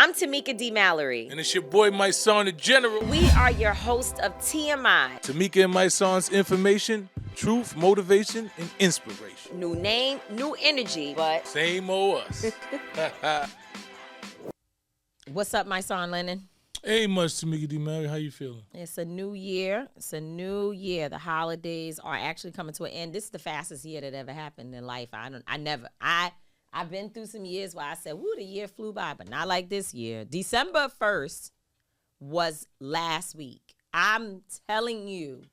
I'm Tamika D. Mallory. And it's your boy Mysonne, the General. We are your host of TMI. Tamika and Mysonne's information, truth, motivation, and inspiration. New name, new energy, but same old us. What's up, Mysonne Lennon? Hey, much Tamika D. Mallory. How you feeling? It's a new year. The holidays are actually coming to an end. This is the fastest year that ever happened in life. I've been through some years where I said, woo, the year flew by, but not like this year. December 1st was last week. I'm telling you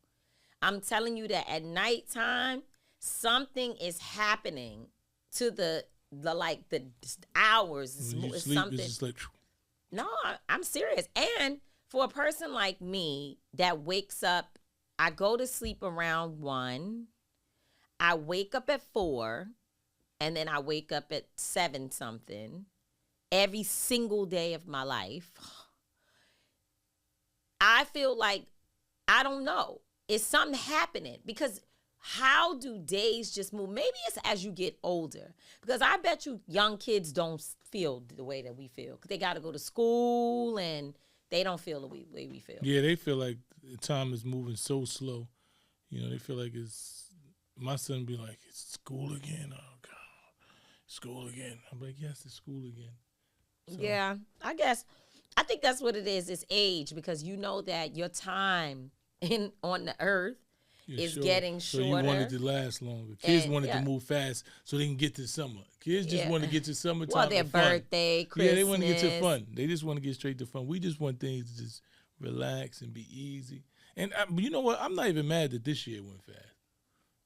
that at nighttime, something is happening to the hours. When you It's sleep, something. it's just like... No, I'm serious. And for a person like me that wakes up, I go to sleep around 1, I wake up at 4, and then I wake up at 7 something every single day of my life. I feel like, I don't know, it's something happening because how do days just move? Maybe it's as you get older, because I bet you young kids don't feel the way that we feel because they got to go to school and they don't feel the way we feel. Yeah, they feel like time is moving so slow. You know, they feel like my son be like, it's school again. Oh, God, school again. I'm like, yes, it's school again. So. Yeah, I think that's what it is. It's age, because you know that your time on the earth is getting shorter. So you want it to last longer. Kids wanted to move fast so they can get to summer. Kids just want to get to summertime. Well, their birthday, Christmas. Yeah, they want to get to fun. They just want to get straight to fun. We just want things to just relax and be easy. And you know what? I'm not even mad that this year went fast.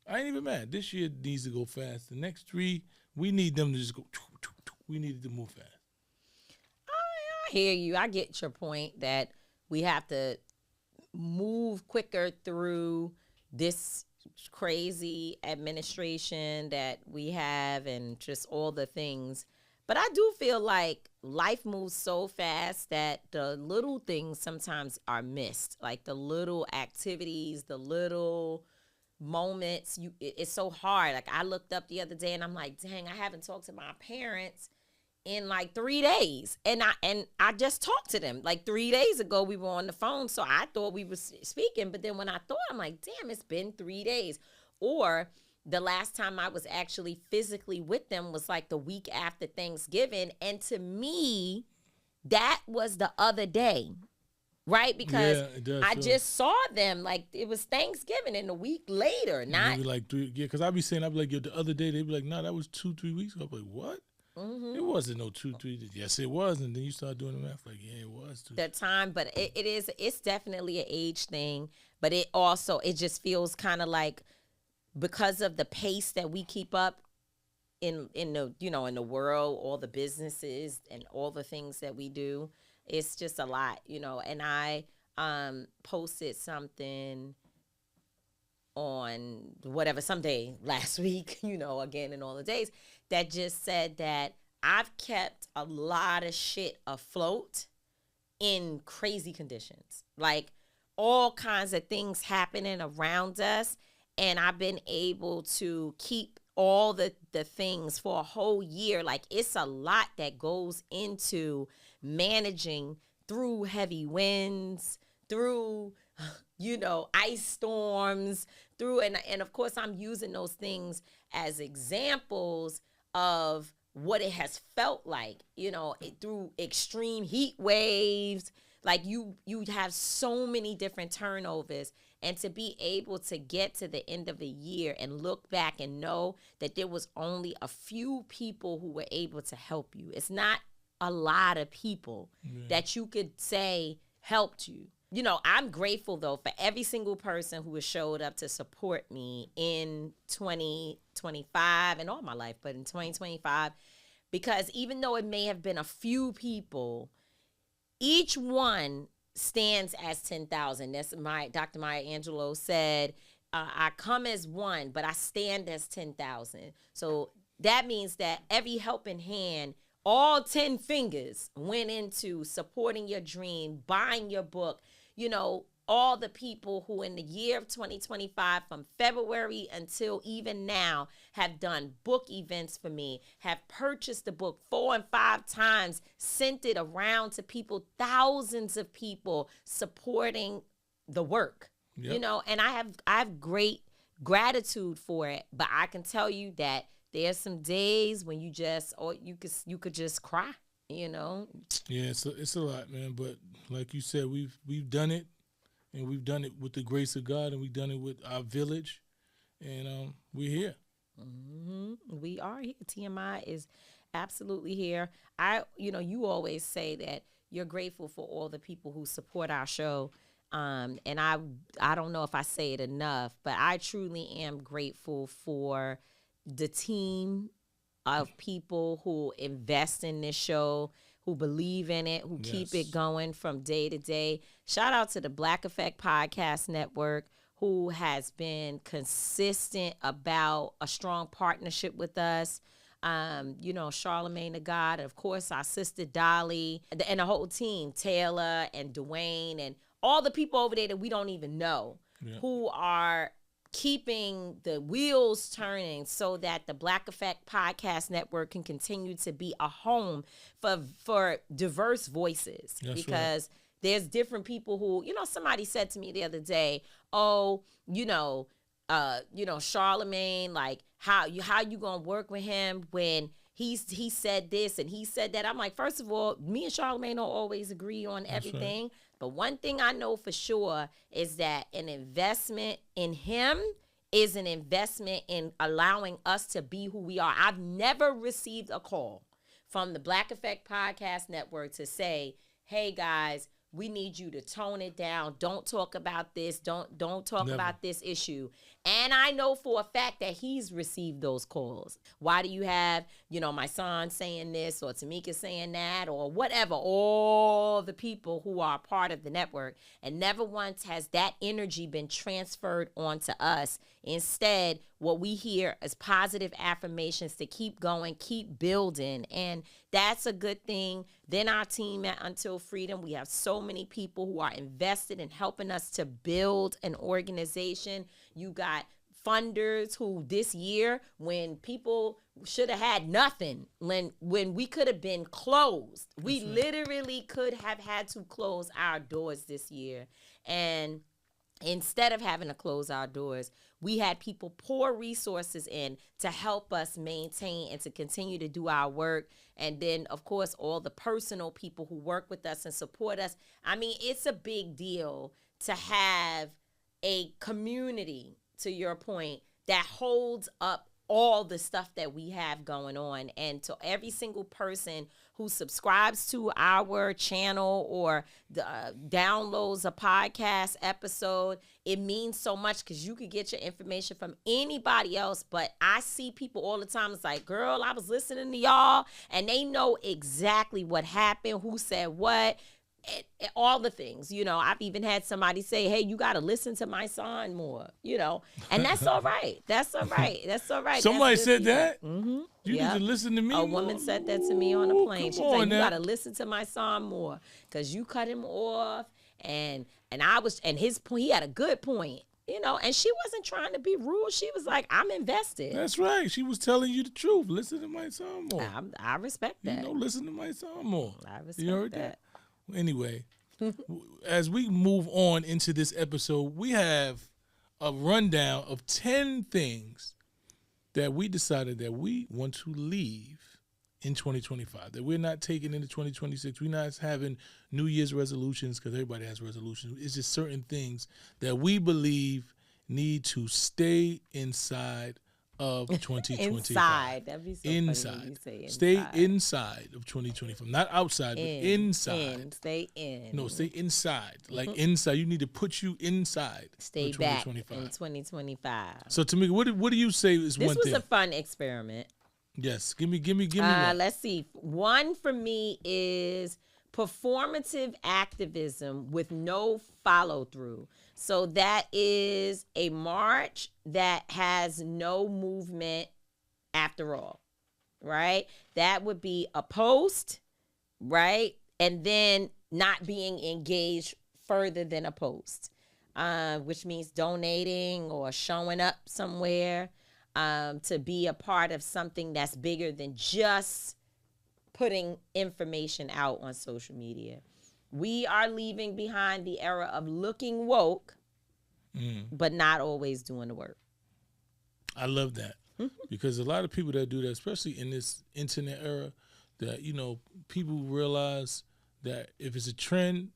I ain't even mad. This year needs to go fast. The next 3, we need them to just go. We needed to move fast. I hear you. I get your point that we have to move quicker through this crazy administration that we have and just all the things. But I do feel like life moves so fast that the little things sometimes are missed, like the little activities, the little moments. It's so hard. Like, I looked up the other day and I'm like, dang, I haven't talked to my parents in like 3 days. And I just talked to them like 3 days ago. We were on the phone, so I thought we were speaking. But then when I thought, I'm like, damn, it's been 3 days. Or the last time I was actually physically with them was like the week after Thanksgiving. And to me, that was the other day, right? Because I just saw them like it was Thanksgiving and a week later. Not like 3, because I'd be like, yo, the other day, they'd be like, no, that was 2-3 weeks ago. I'm like, what? Mm-hmm. It wasn't no 2-3 days. Yes, it was. And then you start doing the math like, yeah, it was. The time, but it's definitely an age thing. But it just feels kind of like, because of the pace that we keep up in the world, all the businesses and all the things that we do, it's just a lot, And I posted something on someday last week, again in all the days, that just said that I've kept a lot of shit afloat in crazy conditions, like all kinds of things happening around us. And I've been able to keep all the things for a whole year. Like, it's a lot that goes into managing through heavy winds, through, ice storms, and of course I'm using those things as examples of what it has felt like, through extreme heat waves. Like, you have so many different turnovers. And to be able to get to the end of the year and look back and know that there was only a few people who were able to help you. It's not a lot of people that you could say helped you. I'm grateful, though, for every single person who has showed up to support me in 2025 and all my life, but in 2025, because even though it may have been a few people, each one stands as 10,000. That's Dr. Maya Angelou said, I come as one, but I stand as 10,000. So that means that every helping hand, all 10 fingers went into supporting your dream, buying your book, all the people who in the year of 2025, from February until even now, have done book events for me, have purchased the book 4 and 5 times, sent it around to people, thousands of people supporting the work. Yep. You know, and I have great gratitude for it, but I can tell you that there's some days when you could just cry, you know. Yeah, it's a lot, man. But like you said, we've done it, and we've done it with the grace of God, and we've done it with our village, and we're here. Mm-hmm. We are here. TMI is absolutely here. You always say that you're grateful for all the people who support our show. And I don't know if I say it enough, but I truly am grateful for the team of people who invest in this show, who believe in it, who keep it going from day to day. Shout out to the Black Effect Podcast Network, who has been consistent about a strong partnership with us. Charlemagne the God, and of course our sister Dolly, and the whole team, Taylor and Dwayne, and all the people over there that we don't even know, who are keeping the wheels turning so that the Black Effect Podcast Network can continue to be a home for diverse voices. That's because there's different people who, somebody said to me the other day, Charlemagne, like how you gonna work with him when he said this and he said that. I'm like, first of all, me and Charlemagne don't always agree on everything. Right. But one thing I know for sure is that an investment in him is an investment in allowing us to be who we are. I've never received a call from the Black Effect Podcast Network to say, hey guys, we need you to tone it down. Don't talk about this. Don't talk about this issue. And I know for a fact that he's received those calls. Why do you have, my son saying this or Tamika saying that or whatever, all the people who are part of the network. And never once has that energy been transferred onto us. Instead, what we hear is positive affirmations to keep going, keep building. And that's a good thing. Then our team at Until Freedom, we have so many people who are invested in helping us to build an organization. You got funders who this year, when people should have had nothing, when we could have been closed, we literally could have had to close our doors this year. And instead of having to close our doors, we had people pour resources in to help us maintain and to continue to do our work. And then, of course, all the personal people who work with us and support us. I mean, it's a big deal to have a community, to your point, that holds up all the stuff that we have going on. And to every single person who subscribes to our channel or downloads a podcast episode, it means so much because you could get your information from anybody else. But I see people all the time. It's like, girl, I was listening to y'all, and they know exactly what happened, who said what. All the things, I've even had somebody say, hey, you got to listen to my son more, and that's all right. That's all right. That's all right. Somebody said that? Mm-hmm. You need to listen to me more? Woman said that to me on the plane. She said, you got to listen to my son more because you cut him off. And he had a good point. And she wasn't trying to be rude. She was like, I'm invested. That's right. She was telling you the truth. Listen to my son more. I respect that. Listen to my son more. I respect you heard that. Anyway, as we move on into this episode, we have a rundown of 10 things that we decided that we want to leave in 2025, that we're not taking into 2026. We're not having New Year's resolutions because everybody has resolutions. It's just certain things that we believe need to stay inside of 2025. Inside. That'd be so inside. Funny when you say inside. Stay inside of 2025. Not outside, but inside. Stay in. No, stay inside. Like inside. You need to put you inside. Stay back in 2025. So Tamika, what do you say is one thing? This was a fun experiment. Yes. Give me one. Let's see. One for me is performative activism with no follow through. So that is a march that has no movement after all, right? That would be a post, right? And then not being engaged further than a post. which means donating or showing up somewhere, to be a part of something that's bigger than just putting information out on social media. We are leaving behind the era of looking woke, but not always doing the work. I love that because a lot of people that do that, especially in this internet era, that, you know, people realize that if it's a trend,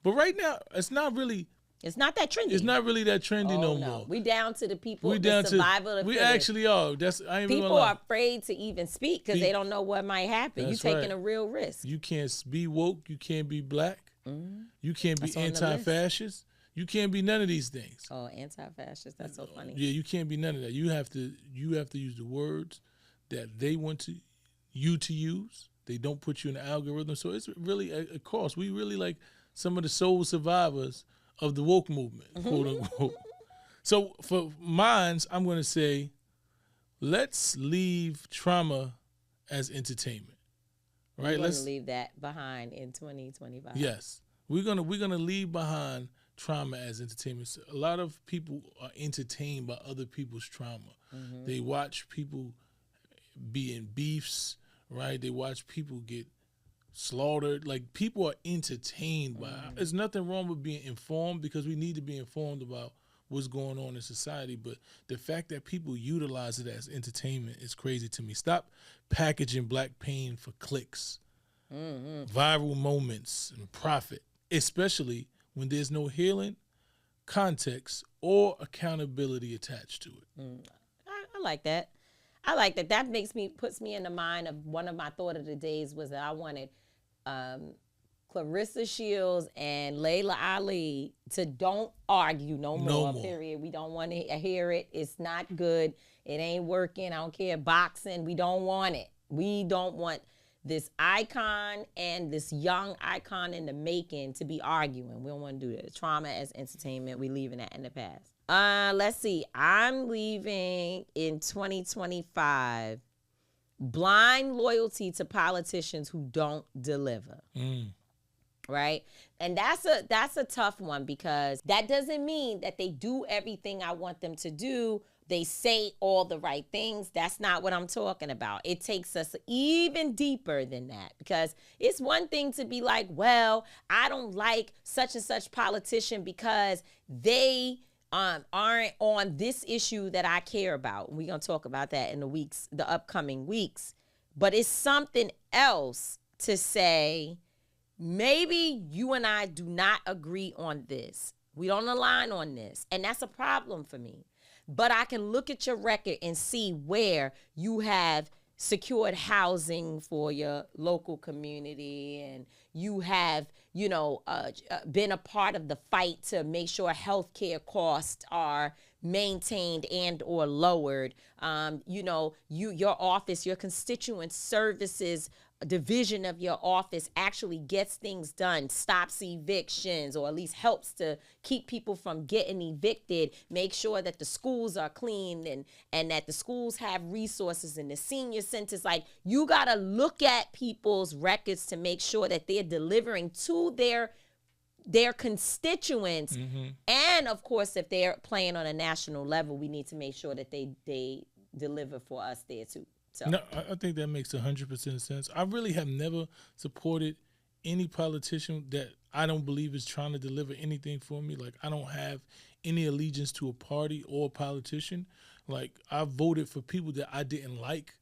but right now it's not really. It's not that trendy. It's not really that trendy no more. We down to the people. We the down survival to. Of We fittest. actually are. That's I ain't even people gonna lie. are afraid to even speak because they don't know what might happen. You taking a real risk. You can't be woke. You can't be black. You can't be anti-fascist. You can't be none of these things. Oh, anti-fascist. That's so funny. Yeah, you can't be none of that. You have to use the words that they want you to use. They don't put you in the algorithm. So it's really a cost. We really like some of the soul survivors of the woke movement, quote unquote. So for mines, I'm going to say, let's leave trauma as entertainment. Right? Let's leave that behind in 2025. Yes. We're gonna leave behind trauma as entertainment. So a lot of people are entertained by other people's trauma. They watch people be in beefs, right? They watch people get slaughtered. Like, people are entertained by it. There's nothing wrong with being informed because we need to be informed about what's going on in society. But the fact that people utilize it as entertainment is crazy to me. Stop packaging black pain for clicks, viral moments, and profit, especially when there's no healing, context, or accountability attached to it. I like that. I like that. That puts me in the mind of one of my thought of the days was that I wanted Clarissa Shields and Layla Ali to don't argue no more. Period. We don't want to hear it. It's not good. It ain't working. I don't care. Boxing. We don't want it. We don't want this icon and this young icon in the making to be arguing. We don't want to do that. Trauma as entertainment. We leaving that in the past. Let's see. I'm leaving in 2025 blind loyalty to politicians who don't deliver. Right? And that's a tough one because that doesn't mean that they do everything I want them to do. They say all the right things. That's not what I'm talking about. It takes us even deeper than that because it's one thing to be like, well, I don't like such and such politician because they aren't on this issue that I care about. We're going to talk about that in the upcoming weeks. But it's something else to say, maybe you and I do not agree on this. We don't align on this. And that's a problem for me. But I can look at your record and see where you have secured housing for your local community and you have, been a part of the fight to make sure healthcare costs are maintained and or lowered. Your office, your constituent services division of your office actually gets things done, stops evictions, or at least helps to keep people from getting evicted, make sure that the schools are clean and that the schools have resources and the senior centers. Like, you got to look at people's records to make sure that they're delivering to their constituents. And of course, if they're playing on a national level, we need to make sure that they deliver for us there too. So. No, I think that makes 100% sense. I really have never supported any politician that I don't believe is trying to deliver anything for me. Like, I don't have any allegiance to a party or a politician. Like, I voted for people that I didn't like,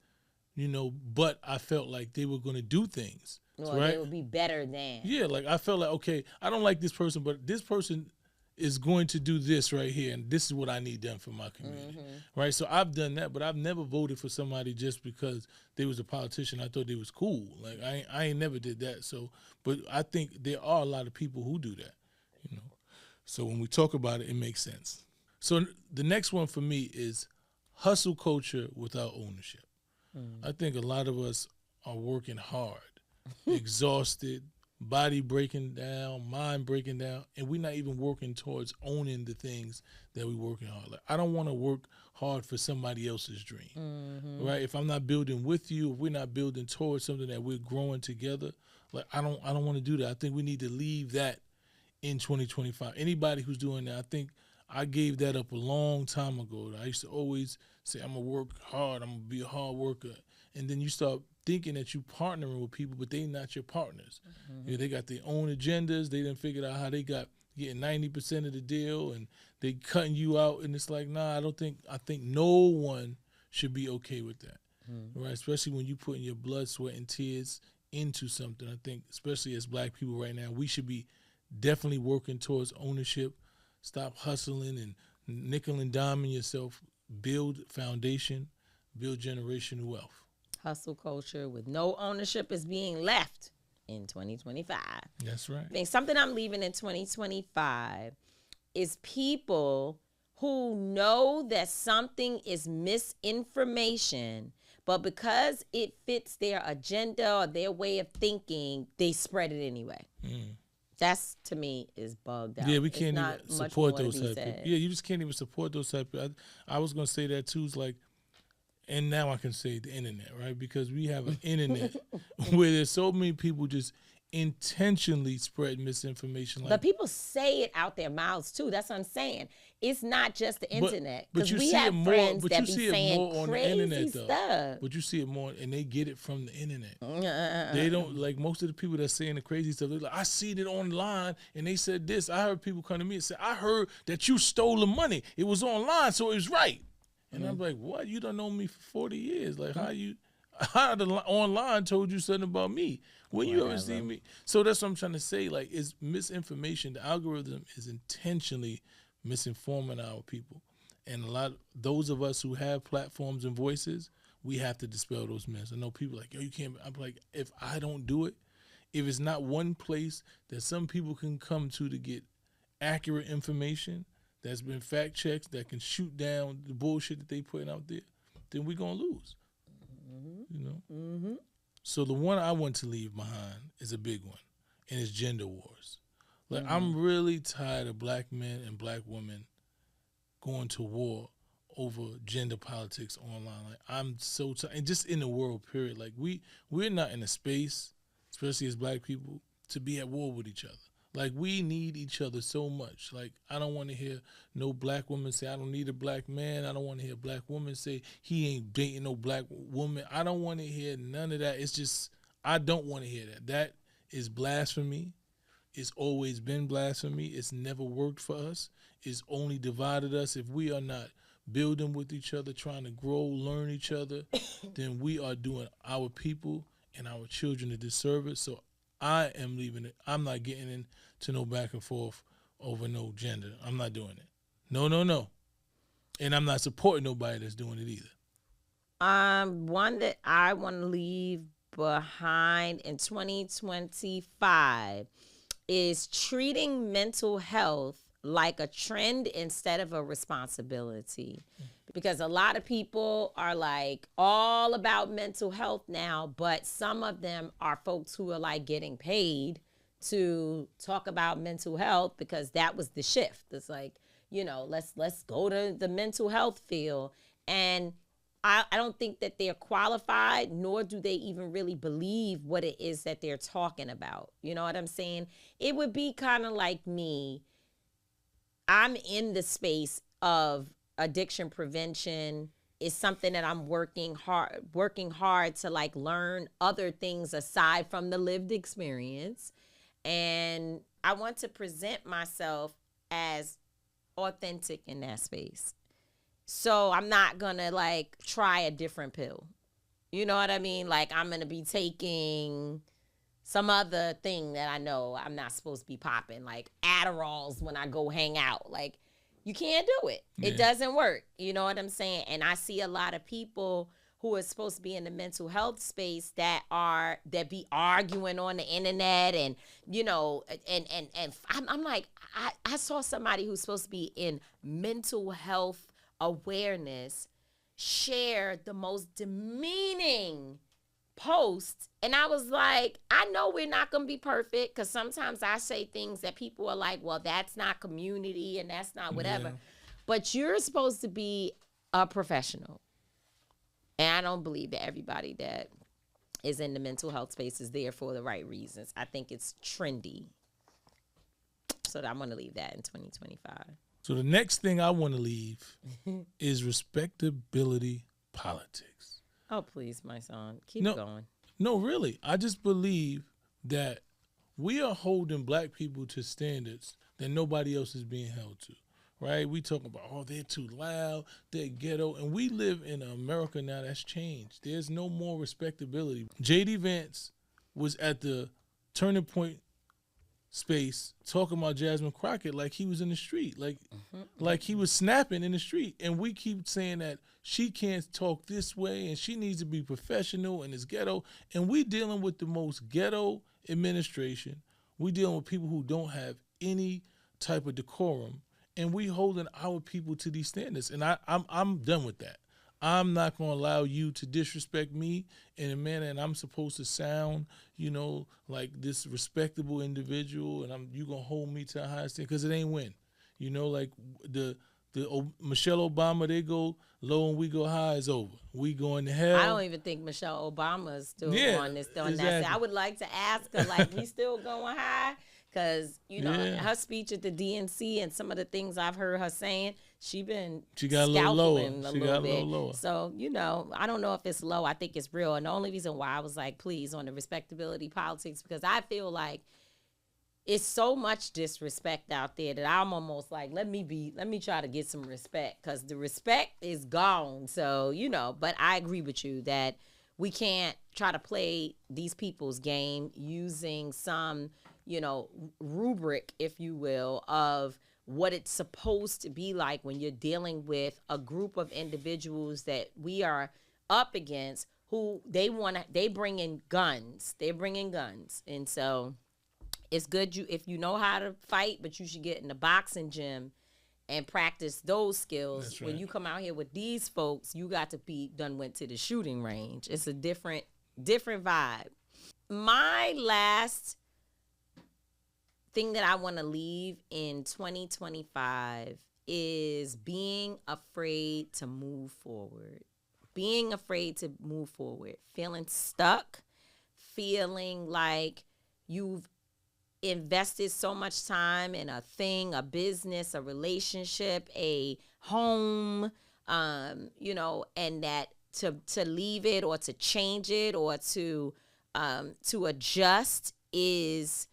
but I felt like they were going to do things. Well, right? They would be better than. Yeah, like, I felt like, okay, I don't like this person, but this person is going to do this right here, and this is what I need done for my community, right? So I've done that, but I've never voted for somebody just because they was a politician. I thought they was cool. Like, I ain't never did that. So, but I think there are a lot of people who do that, So when we talk about it, it makes sense. So the next one for me is hustle culture without ownership. I think a lot of us are working hard, exhausted, body breaking down, mind breaking down, and we're not even working towards owning the things that we're working hard. Like, I don't want to work hard for somebody else's dream, right? If I'm not building with you, if we're not building towards something that we're growing together, like, I don't want to do that. I think we need to leave that in 2025. Anybody who's doing that, I think I gave that up a long time ago. I used to always say, I'm going to work hard, I'm going to be a hard worker. And then you start thinking that you partnering with people, but they not your partners. You know, they got their own agendas. They done figured out how they got getting 90% of the deal, and they cutting you out. And it's like, nah, I think no one should be okay with that. Right? Especially when you putting your blood, sweat, and tears into something. I think, especially as black people right now, we should be definitely working towards ownership. Stop hustling and nickel and diming yourself. Build foundation, build generational wealth. Hustle culture with no ownership is being left in 2025. That's right. I think something I'm leaving in 2025 is people who know that something is misinformation, but because it fits their agenda or their way of thinking, they spread it anyway. That's, to me, is bugged out. Yeah, we can't even support those type of people. Yeah, you just can't even support those type of people. I was going to say that too. It's like, and now I can say the internet, right? Because we have an internet where there's so many people just intentionally spread misinformation. But people say it out their mouths too. That's what I'm saying. It's not just the internet. But you we see have it more. friends But that you be see it saying more on the crazy internet, though. stuff. But you see it more, and they get it from the internet. They don't, like, most of the people that's saying the crazy stuff. They're like, I seen it online, and they said this. I heard people come to me and say, I heard that you stole the money. It was online, so it was right. And I'm like, what? You done known me for 40 years. Like, how the online told you something about me? When you ever see me? So that's what I'm trying to say. Like, it's misinformation. The algorithm is intentionally misinforming our people. And a lot of those of us who have platforms and voices, we have to dispel those myths. I know people like, yo, you can't. I'm like, if I don't do it, if it's not one place that some people can come to get accurate information that's been fact checked, that can shoot down the bullshit that they putting out there, then we're going to lose. You know? So the one I want to leave behind is a big one, and it's gender wars. Like, I'm really tired of black men and black women going to war over gender politics online. Like, I'm so tired, and just in the world, period. Like, we're not in a space, especially as black people, to be at war with each other. Like, we need each other so much. Like, I don't want to hear no black woman say, I don't need a black man. I don't want to hear a black woman say, he ain't dating no black woman. I don't want to hear none of that. It's just, I don't want to hear that. That is blasphemy. It's always been blasphemy. It's never worked for us. It's only divided us. If we are not building with each other, trying to grow, learn each other, then we are doing our people and our children a disservice. So I am leaving it. I'm not getting into no back and forth over no gender. I'm not doing it. No. And I'm not supporting nobody that's doing it either. One that I want to leave behind in 2025 is treating mental health like a trend instead of a responsibility. Because a lot of people are like all about mental health now, but some of them are folks who are like getting paid to talk about mental health because that was the shift. It's like, you know, let's go to the mental health field. And I don't think that they're qualified, nor do they even really believe what it is that they're talking about. You know what I'm saying? It would be kind of like me. I'm in the space of addiction prevention. Is something that I'm working hard to like learn other things aside from the lived experience. And I want to present myself as authentic in that space. So I'm not gonna like try a different pill. You know what I mean? Like, I'm gonna be taking some other thing that I know I'm not supposed to be popping, like Adderalls when I go hang out. Like, you can't do it. Yeah. It doesn't work. You know what I'm saying? And I see a lot of people who are supposed to be in the mental health space that be arguing on the internet, and you know, and I'm like, I saw somebody who's supposed to be in mental health awareness share the most demeaning post, and I was like, I know we're not gonna be perfect, because sometimes I say things that people are like, well, that's not community and that's not whatever, but you're supposed to be a professional. And I don't believe that everybody that is in the mental health space is there for the right reasons. I think it's trendy. So I'm going to leave that in 2025. So the next thing I want to leave is respectability politics. Oh, please, my son. Keep going. No, really. I just believe that we are holding black people to standards that nobody else is being held to, right? We talk about, oh, they're too loud, they're ghetto, and we live in America now that's changed. There's no more respectability. J.D. Vance was at the Turning Point space talking about Jasmine Crockett like he was in the street, like he was snapping in the street, and we keep saying that she can't talk this way and she needs to be professional and it's ghetto, and we dealing with the most ghetto administration. We dealing with people who don't have any type of decorum, and we holding our people to these standards, and I'm done with that. I'm not going to allow you to disrespect me in a manner, and I'm supposed to sound, like this respectable individual, and you going to hold me to a high standard, because it ain't win. Like the Michelle Obama, they go low and we go high, is over. We going to hell. I don't even think Michelle Obama is still on this. Exactly. That. I would like to ask her, like, we still going high? Because, her speech at the DNC and some of the things I've heard her saying, she got a little lower. She got a little lower. So, I don't know if it's low. I think it's real. And the only reason why I was like, please, on the respectability politics, because I feel like it's so much disrespect out there that I'm almost like, let me try to get some respect, because the respect is gone. So, but I agree with you that we can't try to play these people's game using some, rubric, if you will, of what it's supposed to be like when you're dealing with a group of individuals that we are up against who they bring in guns. They're bringing guns. And so it's good if you know how to fight, but you should get in the boxing gym and practice those skills. That's right. When you come out here with these folks, you got to be went to the shooting range. It's a different vibe. My last thing that I want to leave in 2025 is being afraid to move forward. Being afraid to move forward. Feeling stuck. Feeling like you've invested so much time in a thing, a business, a relationship, a home, and that to leave it or to change it or to adjust it's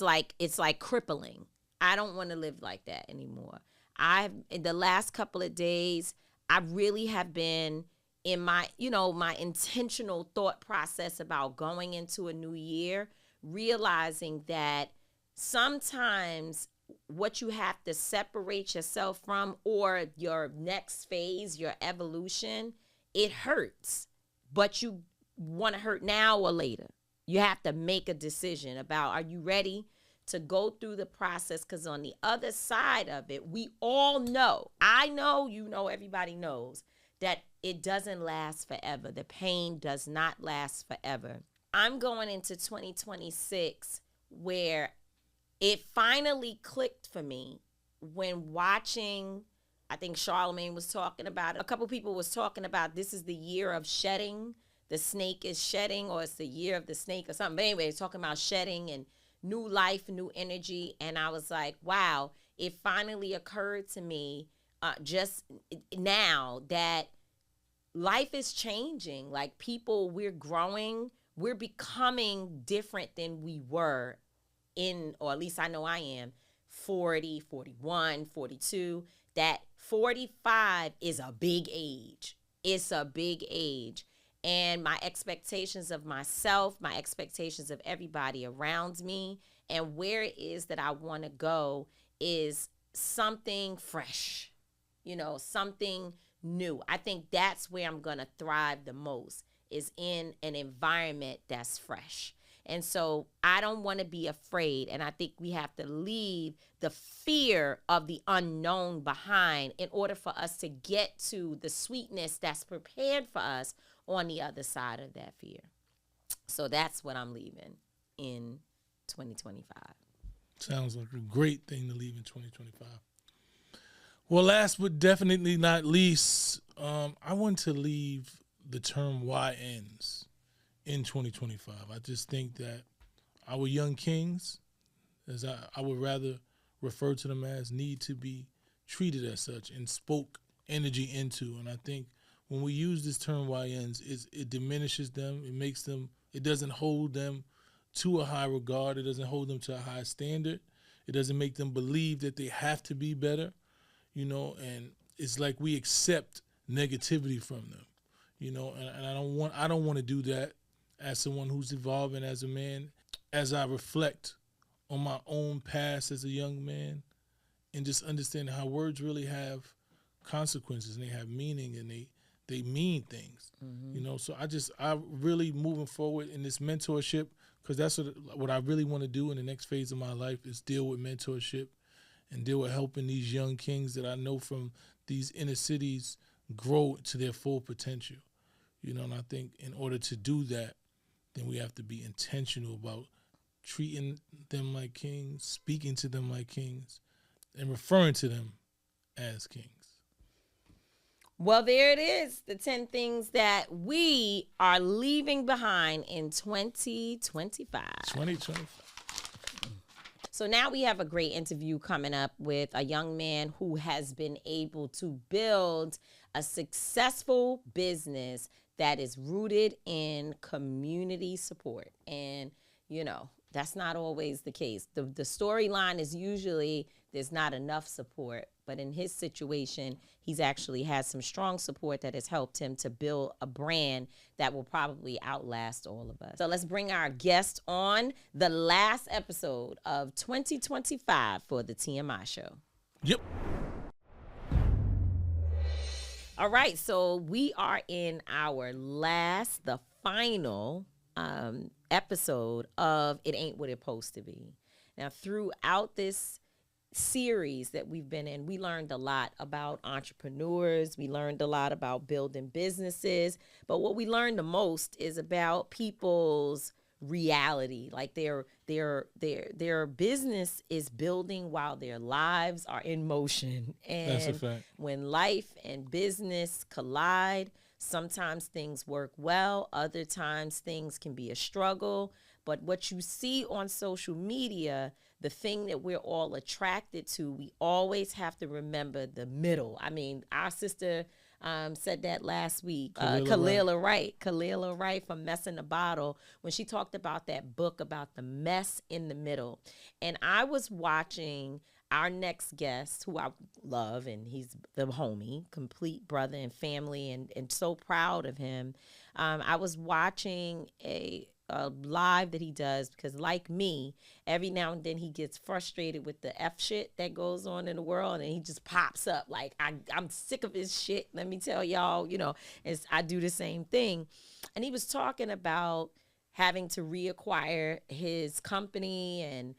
like crippling. I don't want to live like that anymore. In the last couple of days, I really have been in my intentional thought process about going into a new year, realizing that sometimes what you have to separate yourself from, or your next phase, your evolution, it hurts, but you want to hurt now or later. You have to make a decision about, are you ready to go through the process? Because on the other side of it, we all know, I know, everybody knows, that it doesn't last forever. The pain does not last forever. I'm going into 2026 where it finally clicked for me when watching, I think Charlamagne was talking about it. A couple people was talking about this is the year of shedding. The snake is shedding, or it's the year of the snake or something. But anyway, talking about shedding and new life, new energy. And I was like, wow, it finally occurred to me just now that life is changing. Like, people, we're growing. We're becoming different than we were or at least I know I am, 40, 41, 42. That 45 is a big age. It's a big age. And my expectations of myself, my expectations of everybody around me, and where it is that I want to go is something fresh, something new. I think that's where I'm going to thrive the most, is in an environment that's fresh. And so I don't want to be afraid. And I think we have to leave the fear of the unknown behind in order for us to get to the sweetness that's prepared for us on the other side of that fear. So that's what I'm leaving in 2025. Sounds like a great thing to leave in 2025. Well, last but definitely not least, I want to leave the term "why ends" in 2025. I just think that our young kings, as I would rather refer to them as, need to be treated as such and spoke energy into. And I think when we use this term YNs, it diminishes them. It makes them, it doesn't hold them to a high regard. It doesn't hold them to a high standard. It doesn't make them believe that they have to be better, and it's like we accept negativity from them, and I don't want to do that as someone who's evolving as a man, as I reflect on my own past as a young man and just understand how words really have consequences and they have meaning and they mean things, So I really moving forward in this mentorship, because that's what I really want to do in the next phase of my life is deal with mentorship and deal with helping these young kings that I know from these inner cities grow to their full potential, and I think in order to do that, then we have to be intentional about treating them like kings, speaking to them like kings, and referring to them as kings. Well, there it is, the 10 things that we are leaving behind in 2025. 2025. So now we have a great interview coming up with a young man who has been able to build a successful business that is rooted in community support. And, that's not always the case. The storyline is usually there's not enough support. But in his situation, he's actually had some strong support that has helped him to build a brand that will probably outlast all of us. So let's bring our guest on the last episode of 2025 for the TMI show. Yep. All right, so we are in our the final episode of It Ain't What It Supposed to Be. Now, throughout this series that we've been in, we learned a lot about entrepreneurs. We learned a lot about building businesses. But what we learned the most is about people's reality. Like their business is building while their lives are in motion. And that's a fact. When life and business collide, sometimes things work well, other times things can be a struggle. But what you see on social media, the thing that we're all attracted to, we always have to remember the middle. I mean, our sister said that last week, Khalila Wright from Mess in the Bottle, when she talked about that book about the mess in the middle. And I was watching our next guest, who I love, and he's the homie, complete brother and family, and so proud of him. I was watching a live that he does, because like me, every now and then he gets frustrated with the F shit that goes on in the world, and he just pops up like, I'm sick of his shit, let me tell y'all, I do the same thing. And he was talking about having to reacquire his company and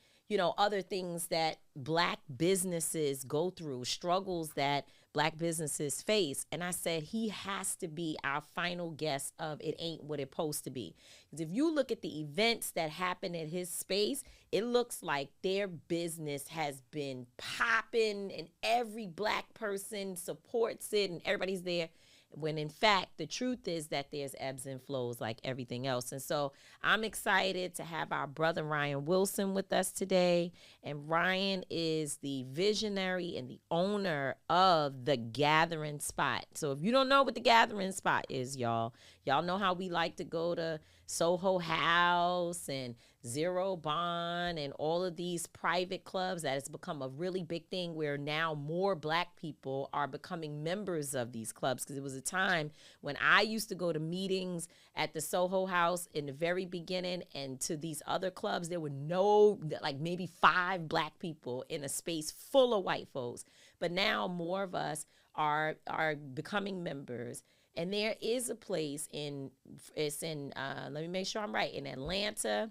other things that Black businesses go through, struggles that Black businesses face. And I said, he has to be our final guest of It Ain't What It Supposed to Be. Because if you look at the events that happen at his space, it looks like their business has been popping and every Black person supports it and everybody's there. When in fact, the truth is that there's ebbs and flows like everything else. And so I'm excited to have our brother Ryan Wilson with us today. And Ryan is the visionary and the owner of The Gathering Spot. So if you don't know what The Gathering Spot is, y'all know how we like to go to Soho House and Zero Bond and all of these private clubs. That has become a really big thing where now more Black people are becoming members of these clubs. Because it was a time when I used to go to meetings at the Soho House in the very beginning, and to these other clubs, there were maybe 5 Black people in a space full of white folks. But now more of us are becoming members. And there is a place let me make sure I'm right, in Atlanta,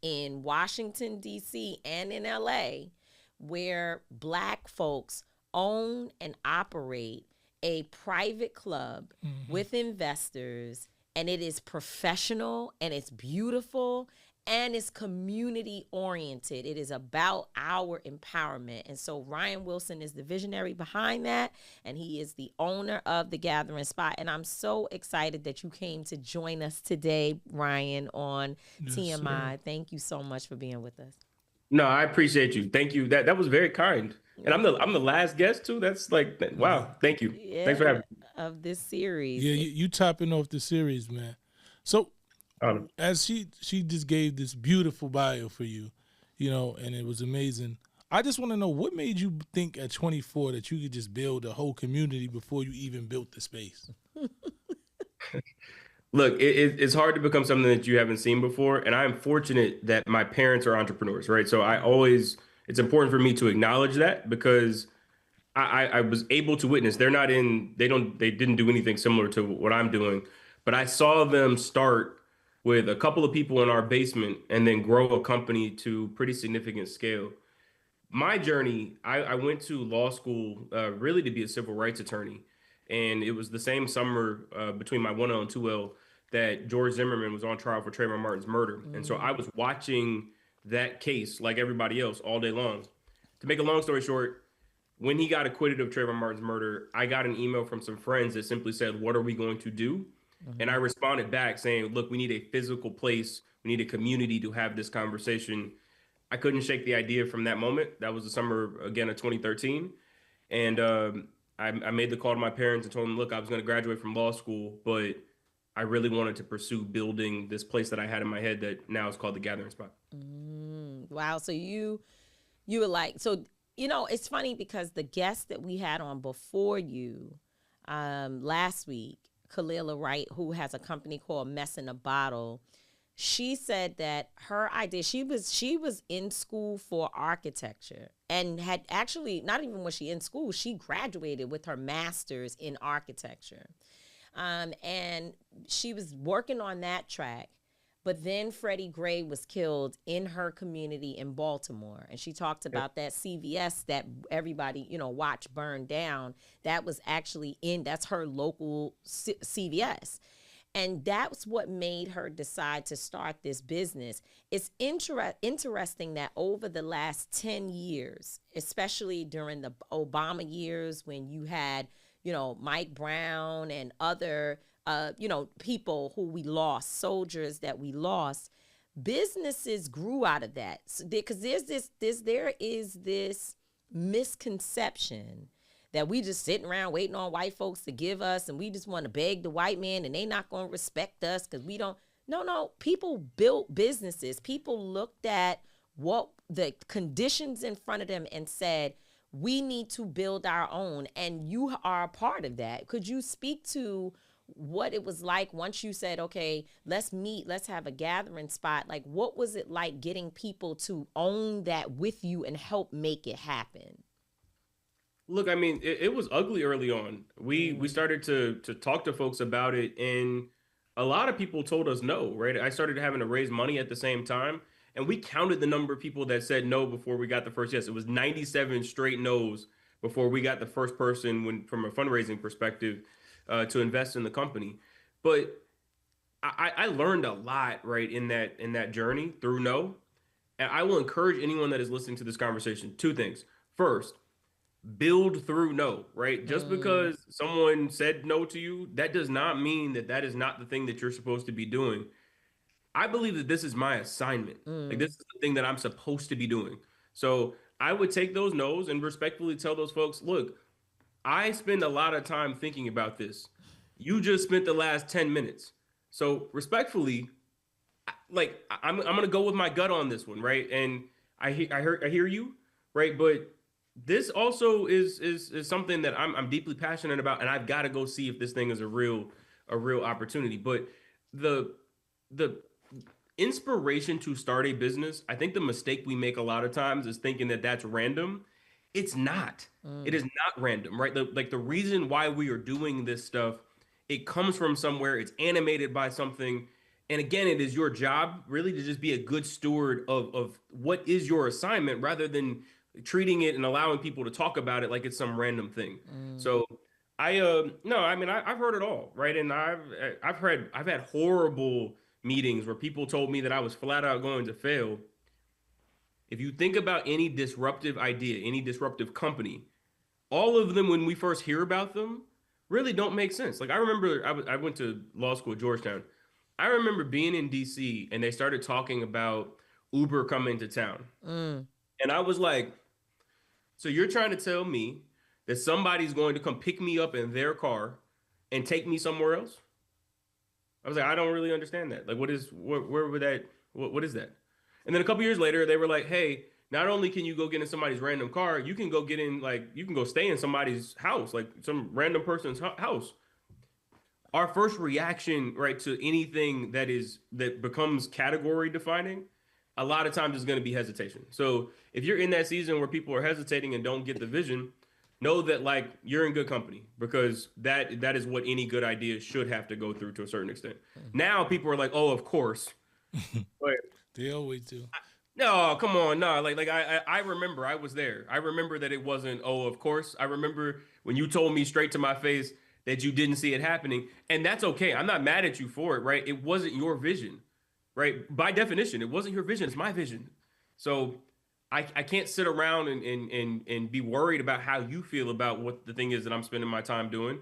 in Washington, D.C., and in L.A., where Black folks own and operate a private club with investors, and it is professional, and it's beautiful, and it's community oriented. It is about our empowerment. And so Ryan Wilson is the visionary behind that, and he is the owner of The Gathering Spot. And I'm so excited that you came to join us today, Ryan, on TMI. Sir. Thank you so much for being with us. No, I appreciate you. Thank you. That was very kind. And I'm the last guest too. That's like wow. Thank you. Thanks for Yeah, having me. of this series. Yeah, you topping off the series, man. So Um, as she just gave this beautiful bio for you, and it was amazing. I just want to know what made you think at 24 that you could just build a whole community before you even built the space. Look, it's hard to become something that you haven't seen before, and I'm fortunate that my parents are entrepreneurs, right? So it's important for me to acknowledge that because I was able to witness. They didn't do anything similar to what I'm doing, but I saw them start with a couple of people in our basement and then grow a company to pretty significant scale. My journey, I went to law school really to be a civil rights attorney. And it was the same summer between my 1L and 2L that George Zimmerman was on trial for Trayvon Martin's murder. And so I was watching that case like everybody else all day long. To make a long story short, when he got acquitted of Trayvon Martin's murder, I got an email from some friends that simply said, "What are we going to do?" And I responded back saying, "Look, we need a physical place. We need a community to have this conversation." I couldn't shake the idea from that moment. That was the summer again of 2013, and I made the call to my parents and told them, "Look, I was going to graduate from law school, but I really wanted to pursue building this place that I had in my head that now is called the Gathering Spot." Wow. So you were like, so it's funny because the guest that we had on before you last week, Kalila Wright, who has a company called Mess in a Bottle, she said that her idea, she was in school for architecture and had actually, not even was she in school, she graduated with her master's in architecture. And she was working on that track. But then Freddie Gray was killed in her community in Baltimore. And she talked about that CVS that everybody, watched burn down. That was actually that's her local CVS. And that's what made her decide to start this business. It's interesting that over the last 10 years, especially during the Obama years when you had, Mike Brown and other, people who we lost, soldiers that we lost, businesses grew out of that. Because there is this misconception that we just sitting around waiting on white folks to give us, and we just want to beg the white man, and they not going to respect us because we don't. No. People built businesses. People looked at what the conditions in front of them and said, we need to build our own, and you are a part of that. Could you speak to what it was like once you said, okay, let's meet, let's have a gathering spot? Like, what was it like getting people to own that with you and help make it happen? Look, I mean, it was ugly early on. We started to talk to folks about it, and a lot of people told us no, right? I started having to raise money at the same time, and we counted the number of people that said no before we got the first yes. It was 97 straight no's before we got the first person from a fundraising perspective to invest in the company. But I learned a lot, right, in that journey through no. And I will encourage anyone that is listening to this conversation, two things. First, build through no, right? Just because someone said no to you, that does not mean that that is not the thing that you're supposed to be doing. I believe that this is my assignment. Like, this is the thing that I'm supposed to be doing. So I would take those no's and respectfully tell those folks, look, I spend a lot of time thinking about this. You just spent the last 10 minutes. So respectfully, like, I'm gonna go with my gut on this one, right? And I hear you, right? But this also is something that I'm deeply passionate about, and I've got to go see if this thing is a real opportunity. But the inspiration to start a business, I think the mistake we make a lot of times is thinking that that's random. It's not. It is not random, right? The reason why we are doing this stuff, it comes from somewhere. It's animated by something. And again, it is your job really to just be a good steward of what is your assignment rather than treating it and allowing people to talk about it like it's some random thing. So no, I mean, I've heard it all, right? And I've had horrible meetings where people told me that I was flat out going to fail. If you think about any disruptive idea, any disruptive company, all of them, when we first hear about them, really don't make sense. Like, I remember I went to law school at Georgetown. I remember being in DC and they started talking about Uber come into town. Mm. And I was like, so you're trying to tell me that somebody's going to come pick me up in their car and take me somewhere else? I was like, I don't really understand that. Like, where would that, what is that? And then a couple years later, they were like, hey, not only can you go get in somebody's random car, you can go get in, like, you can go stay in somebody's house, like some random person's house. Our first reaction, right, to anything that becomes category defining, a lot of times is going to be hesitation. So if you're in that season where people are hesitating and don't get the vision, know that like you're in good company, because that is what any good idea should have to go through to a certain extent. Now people are like, oh, of course. But They always do. no, come on, no. I remember I was there. I remember that it wasn't, oh, of course. I remember when you told me straight to my face that you didn't see it happening. And that's okay. I'm not mad at you for it, right? It wasn't your vision, right? By definition, it wasn't your vision, it's my vision. So I can't sit around and be worried about how you feel about what the thing is that I'm spending my time doing.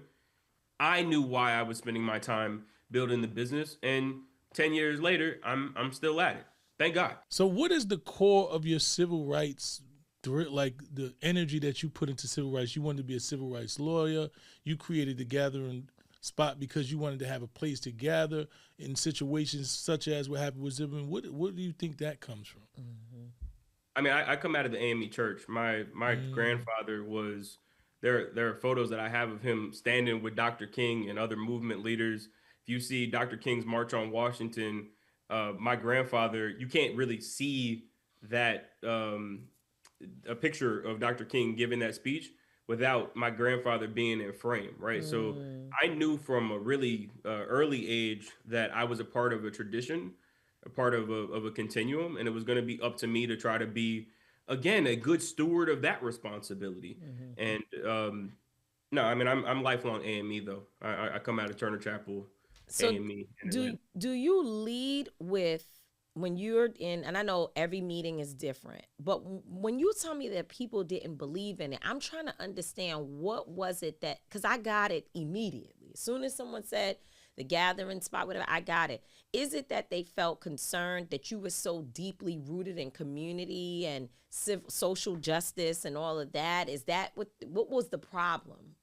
I knew why I was spending my time building the business, and 10 years later, I'm still at it. Thank God. So what is the core of your civil rights, like the energy that you put into civil rights? You wanted to be a civil rights lawyer. You created the gathering spot because you wanted to have a place to gather in situations such as what happened with Zimmerman. What do you think that comes from? Mm-hmm. I mean, I come out of the AME church. My grandfather was there. There are photos that I have of him standing with Dr. King and other movement leaders. If you see Dr. King's March on Washington, my grandfather, you can't really see that a picture of Dr. King giving that speech without my grandfather being in frame, right? So I knew from a really early age that I was a part of a tradition, a part of a continuum, and it was going to be up to me to try to be, again, a good steward of that responsibility. And no, I mean, I'm lifelong AME though. I come out of Turner Chapel. So AME do you lead with, when you're in, and I know every meeting is different, but when you tell me that people didn't believe in it, I'm trying to understand what was it that, because I got it immediately. As soon as someone said the gathering spot, whatever, I got it. Is it that they felt concerned that you were so deeply rooted in community and social justice and all of that? Is that what was the problem?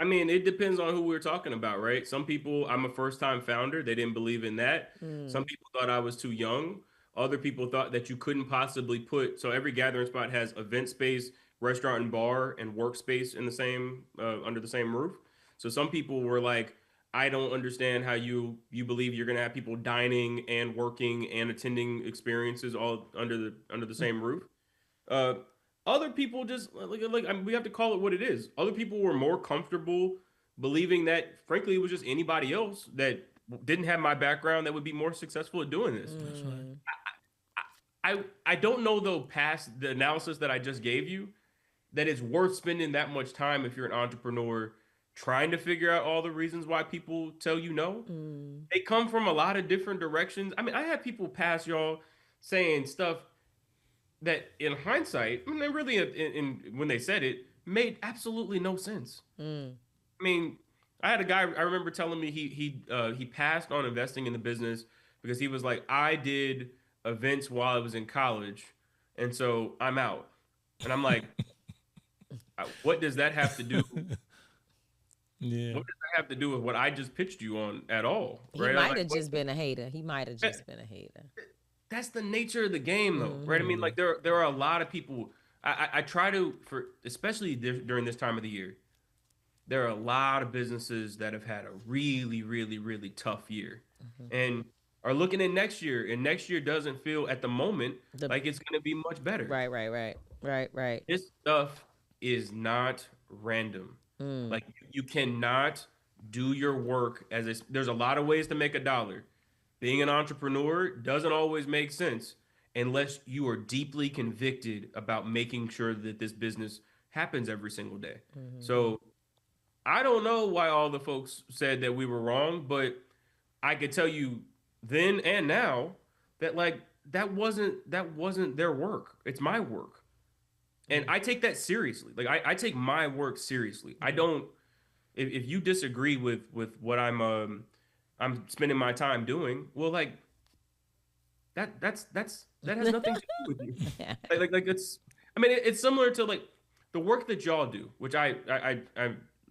I mean, it depends on who we're talking about, right? Some people, I'm a first-time founder. They didn't believe in that. Some people thought I was too young. Other people thought that you couldn't possibly put, so every gathering spot has event space, restaurant and bar, and workspace in the same, under the same roof. So some people were like, I don't understand how you believe you're going to have people dining and working and attending experiences all under the same roof. Other people just like I mean, we have to call it what it is. Other people were more comfortable believing that, frankly, it was just anybody else that didn't have my background that would be more successful at doing this. That's right. I don't know though, past the analysis that I just gave you, that it's worth spending that much time if you're an entrepreneur trying to figure out all the reasons why people tell you no. They come from a lot of different directions. I mean, I had people pass y'all saying stuff that in hindsight, I mean, really when they said it, made absolutely no sense. I mean, I had a guy, I remember telling me he passed on investing in the business because he was like, I did events while I was in college, and so I'm out. And I'm like, what does that have to do? Yeah. What does that have to do with what I just pitched you on at all? He Right? might have just been a hater. He might have just been a hater. That's the nature of the game, though, right? I mean, like there are a lot of people. I try to, especially during this time of the year, there are a lot of businesses that have had a really, really, really tough year, and are looking at next year, and next year doesn't feel at the moment like it's going to be much better. Right. This stuff is not random. Like you cannot do your work there's a lot of ways to make a dollar. Being an entrepreneur doesn't always make sense unless you are deeply convicted about making sure that this business happens every single day. So I don't know why all the folks said that we were wrong, but I could tell you then and now that like that wasn't their work. It's my work. And I take that seriously. Like I take my work seriously. I don't, if you disagree with what I'm spending my time doing, well, like, that has nothing to do with you. Like it's, I mean, it's similar to like the work that y'all do, which I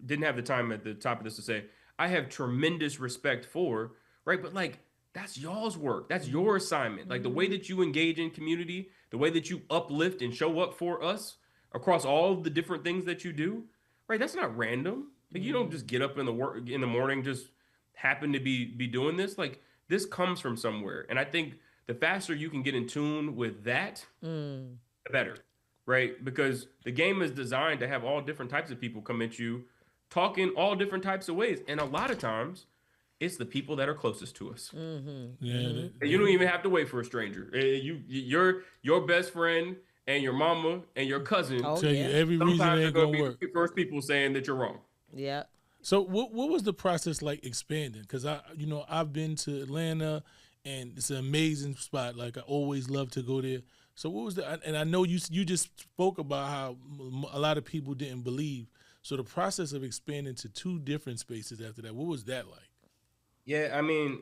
didn't have the time at the top of this to say I have tremendous respect for, right? But like that's y'all's work. That's your assignment. Like the way that you engage in community, the way that you uplift and show up for us across all the different things that you do, right? That's not random. Like you don't just get up in the morning just happen to be doing this. Like this comes from somewhere. And I think the faster you can get in tune with that, the better, right? Because the game is designed to have all different types of people come at you talking all different types of ways. And a lot of times it's the people that are closest to us. Yeah, You don't even have to wait for a stranger. Your best friend and your mama and your cousin. tell you every reason Sometimes it they're ain't gonna gonna be work. the first people saying that you're wrong. Yeah. So what was the process like expanding? Because I've been to Atlanta, and it's an amazing spot. Like I always love to go there. So what was and I know you just spoke about how a lot of people didn't believe. So the process of expanding to 2 different spaces after that, what was that like? Yeah, I mean,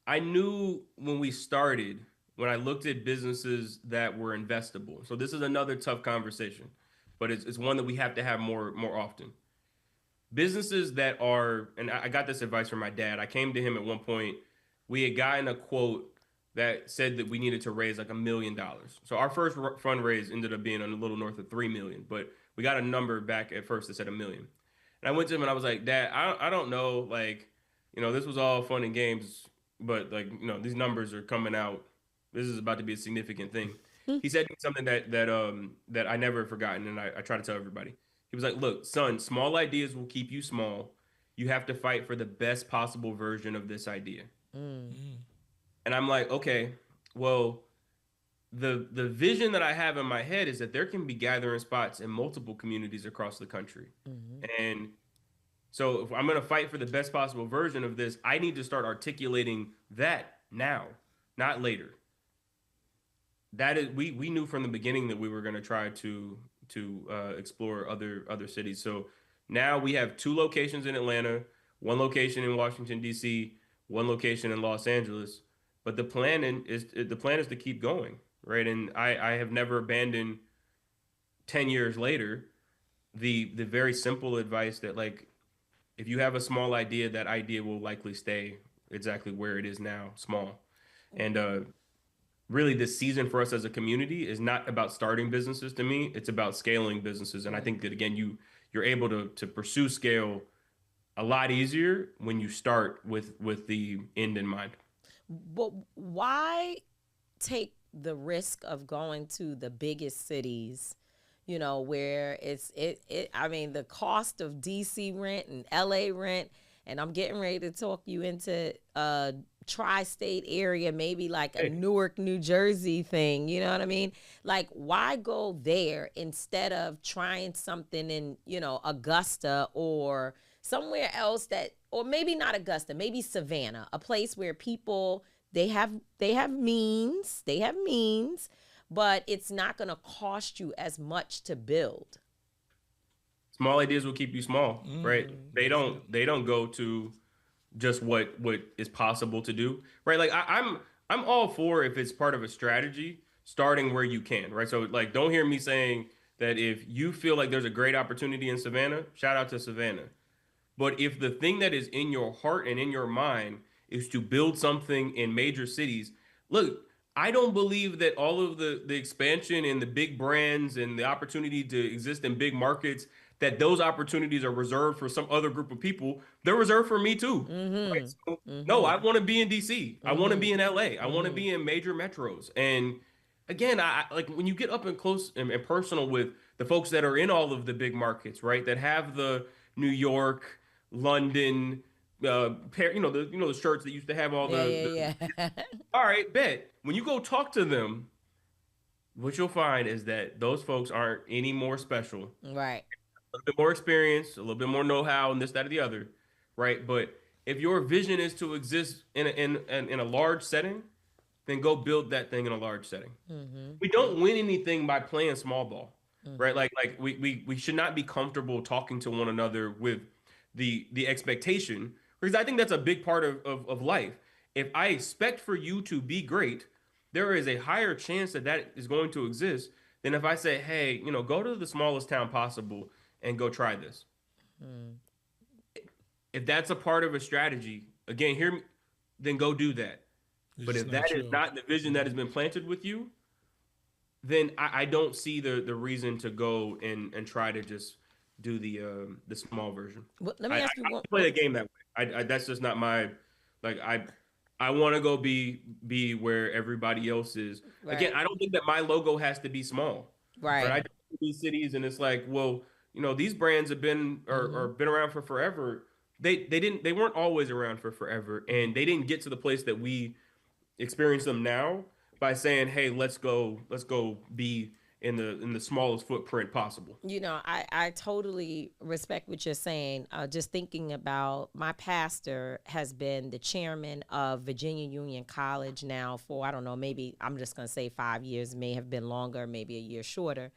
I knew when we started, when I looked at businesses that were investable. So this is another tough conversation, but it's one that we have to have more often. Businesses that are, and I got this advice from my dad. I came to him at one point. We had gotten a quote that said that we needed to raise like $1 million. So our first fundraise ended up being a little north of 3 million, but we got a number back at first that said 1 million. And I went to him and I was like, Dad, I don't know, like, this was all fun and games, but like, these numbers are coming out. This is about to be a significant thing. He said something that I never forgotten, and I try to tell everybody. He was like, look, son, small ideas will keep you small. You have to fight for the best possible version of this idea. And I'm like, okay, well, the vision that I have in my head is that there can be gathering spots in multiple communities across the country. And so if I'm going to fight for the best possible version of this, I need to start articulating that now, not later. That is, we knew from the beginning that we were going to try to explore other cities. So now we have 2 locations in Atlanta, 1 location in Washington D.C., 1 location in Los Angeles. But the plan is to keep going, right? And I have never abandoned 10 years later the very simple advice that like if you have a small idea, that idea will likely stay exactly where it is now, small. And really this season for us as a community is not about starting businesses to me. It's about scaling businesses. And I think that, again, you're able to pursue scale a lot easier when you start with the end in mind. But why take the risk of going to the biggest cities, where I mean, the cost of DC rent and LA rent, and I'm getting ready to talk you into tri-state area, maybe like a Newark, New Jersey thing, you know what I mean? Like, why go there instead of trying something in, Augusta or somewhere else or maybe not Augusta, maybe Savannah, a place where people, they have means, but it's not going to cost you as much to build. Small ideas will keep you small, right? They don't go to just what is possible to do, right? Like I'm all for, if it's part of a strategy, starting where you can, right? So like, don't hear me saying that if you feel like there's a great opportunity in Savannah, shout out to Savannah. But if the thing that is in your heart and in your mind is to build something in major cities, look, I don't believe that all of the expansion and the big brands and the opportunity to exist in big markets, that those opportunities are reserved for some other group of people. They're reserved for me too. Right? So, no, I want to be in DC. I want to be in LA. I want to be in major metros. And again, I like when you get up and close and personal with the folks that are in all of the big markets, right? That have the New York, London, the shirts that used to have all Yeah. All right, bet. When you go talk to them, what you'll find is that those folks aren't any more special. Right. A little bit more experience, a little bit more know-how, and this, that, or the other, right? But if your vision is to exist in a large setting, then go build that thing in a large setting. We don't win anything by playing small ball, right? Like we should not be comfortable talking to one another with the expectation, because I think that's a big part of life. If I expect for you to be great, there is a higher chance that that is going to exist than if I say, hey, go to the smallest town possible and go try this. Mm. If that's a part of a strategy, again, hear me, then go do that. It's But just if not that is yours. not the vision that has been planted with you, then I don't see the reason to go and try to just do the small version. Well, let me I ask you one. play the game that way. That's just not my like I want to go be where everybody else is. Again, Right. I don't think that my logo has to be small. Right. Right. I go to these cities and it's like, well, these brands have been or Mm-hmm. been around for forever. They weren't always around for forever, and they didn't get to the place that we experience them now by saying, "Hey, let's go be in the smallest footprint possible." I totally respect what you're saying. Just thinking about my pastor has been the chairman of Virginia Union College now for, I don't know, maybe I'm just going to say 5 years, may have been longer, maybe a year shorter.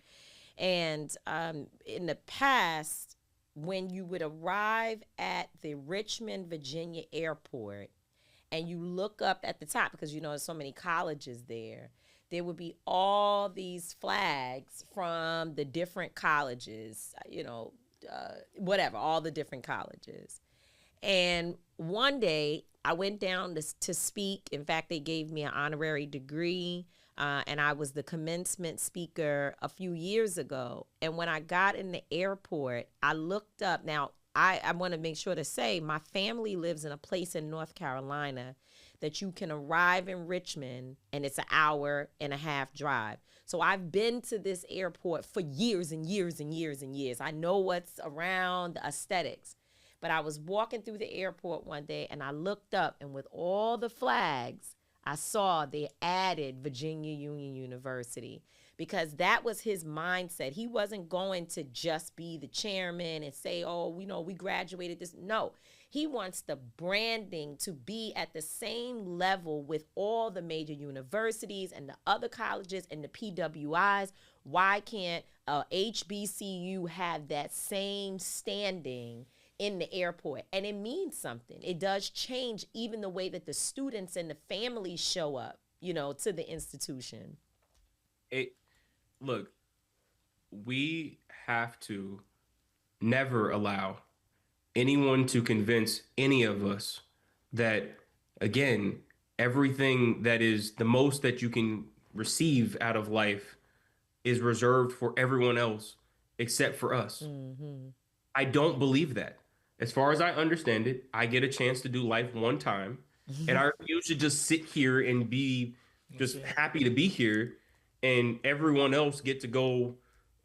And in the past, when you would arrive at the Richmond, Virginia airport, and you look up at the top, because there's so many colleges there would be all these flags from the different colleges, whatever, all the different colleges. And one day I went down to speak. In fact, they gave me an honorary degree, and I was the commencement speaker a few years ago. And when I got in the airport, I looked up. Now, I want to make sure to say my family lives in a place in North Carolina that you can arrive in Richmond and it's an hour and a half drive. So I've been to this airport for years and years and years and years. I know what's around, the aesthetics. But I was walking through the airport one day and I looked up, and with all the flags, I saw they added Virginia Union University, because that was his mindset. He wasn't going to just be the chairman and say, oh, we graduated this. No, he wants the branding to be at the same level with all the major universities and the other colleges and the PWIs. Why can't HBCU have that same standing in the airport? And it means something. It does change even the way that the students and the families show up, to the institution. Look, we have to never allow anyone to convince any of us that, again, everything that is the most that you can receive out of life is reserved for everyone else except for us. Mm-hmm. I don't believe that. As far as I understand it, I get a chance to do life one time, and I refuse to just sit here and be just happy to be here, and everyone else get to go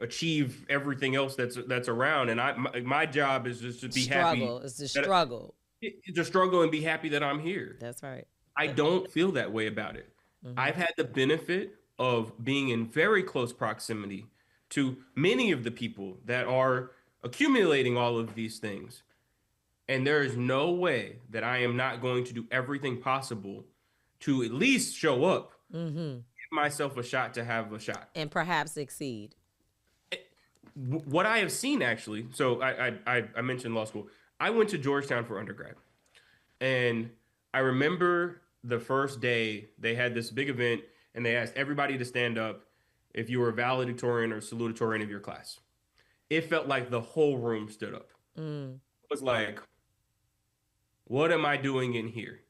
achieve everything else that's around. And my job is just to be happy. It's the struggle. To struggle and be happy that I'm here. That's right. I don't feel that way about it. Mm-hmm. I've had the benefit of being in very close proximity to many of the people that are accumulating all of these things. And there is no way that I am not going to do everything possible to at least show up, Mm-hmm. give myself a shot to have a shot. And perhaps exceed. What I have seen, actually, so I mentioned law school. I went to Georgetown for undergrad. And I remember the first day they had this big event, and they asked everybody to stand up if you were a valedictorian or salutatorian of your class. It felt like the whole room stood up. Mm. It was like, what am I doing in here?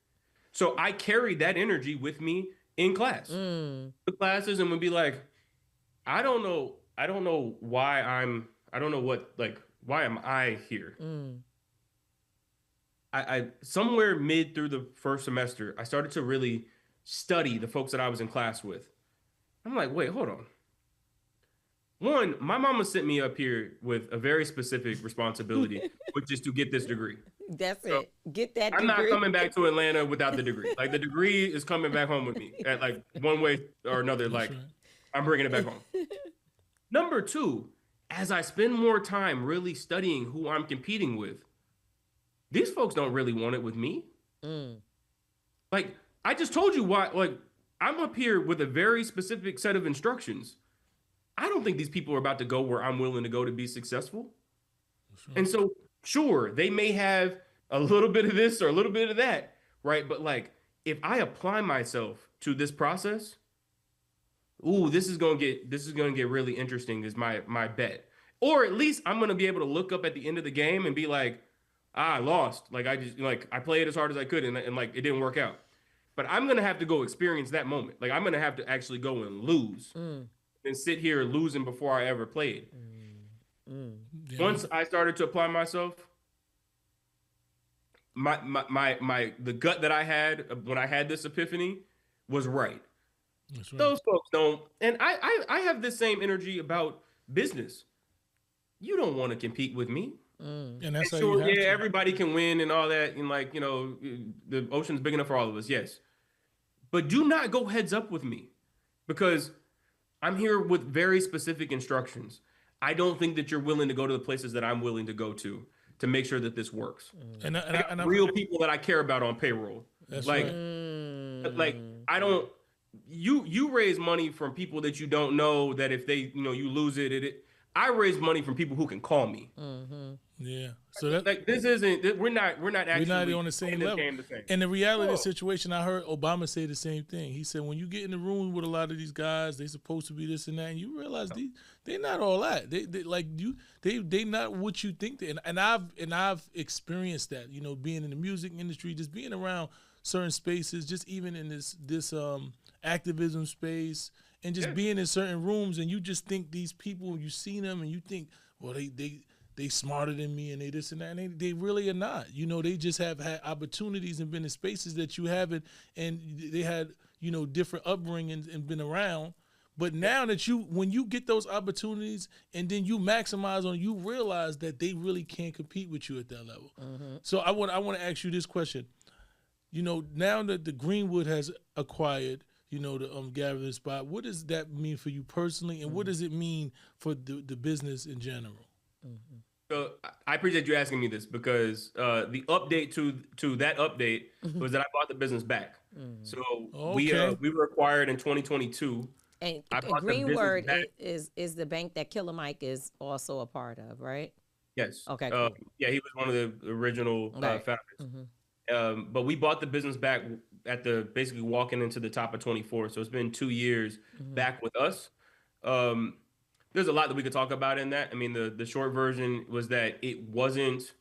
So I carried that energy with me in class. The classes, and would be like, I don't know why why am I here? I somewhere mid through the first semester, I started to really study the folks that I was in class with. I'm like, wait, hold on. One, my mama sent me up here with a very specific responsibility, which is to get this degree. That's so it. Get that degree. I'm not coming back to Atlanta without the degree. Like, the degree is coming back home with me at like one way or another. That's like, right. I'm bringing it back home. Number two, as I spend more time really studying who I'm competing with, these folks don't really want it with me. Like, I just told you why. Like, I'm up here with a very specific set of instructions. I don't think these people are about to go where I'm willing to go to be successful. Right. And so, sure, they may have a little bit of this or a little bit of that, right? But like, if I apply myself to this process, ooh, this is gonna get really interesting, is my bet. Or at least I'm gonna be able to look up at the end of the game and be like, I lost. Like I played as hard as I could and like it didn't work out. But I'm gonna have to go experience that moment. Like I'm gonna have to actually go and lose and sit here losing before I ever played. Yeah. Once I started to apply myself, the gut that I had when I had this epiphany was right. That's right. Those folks don't, and I have the same energy about business. You don't want to compete with me. And that's how Sure, you have yeah, to. everybody can win and all that, and like the ocean's big enough for all of us, yes. But do not go heads up with me, because I'm here with very specific instructions. I don't think that you're willing to go to the places that I'm willing to go to make sure that this works. And I got real people that I care about on payroll. That's like, right. like I don't. You raise money from people that you don't know. That if they you lose it. I raise money from people who can call me. Yeah. So that Like this isn't. We're not actually. we're not on the same level. The same. And the reality of the situation, I heard Obama say the same thing. He said, when you get in the room with a lot of these guys, they supposed to be this and that, and you realize they're not all that. They like you. They not what you think. And I've experienced that. Being in the music industry, just being around certain spaces, just even in this activism space, and just being in certain rooms, and you just think these people, you see them, and you think, well, they smarter than me, and they this and that, and they really are not. They just have had opportunities and been in spaces that you haven't, and they had different upbringings and been around. But now that when you get those opportunities and then you maximize on, you realize that they really can't compete with you at that level. So I want to ask you this question. Now that the Greenwood has acquired, the gathering spot, what does that mean for you personally, and what does it mean for the business in general? So I appreciate you asking me this, because the update to that update was that I bought the business back. So we were acquired in 2022. And Greenwood is the bank that Killer Mike is also a part of, right? Yes. Okay. Cool. Yeah, he was one of the original founders. But we bought the business back at basically walking into the top of 24. So it's been 2 years back with us. There's a lot that we could talk about in that. I mean, the short version was that it wasn't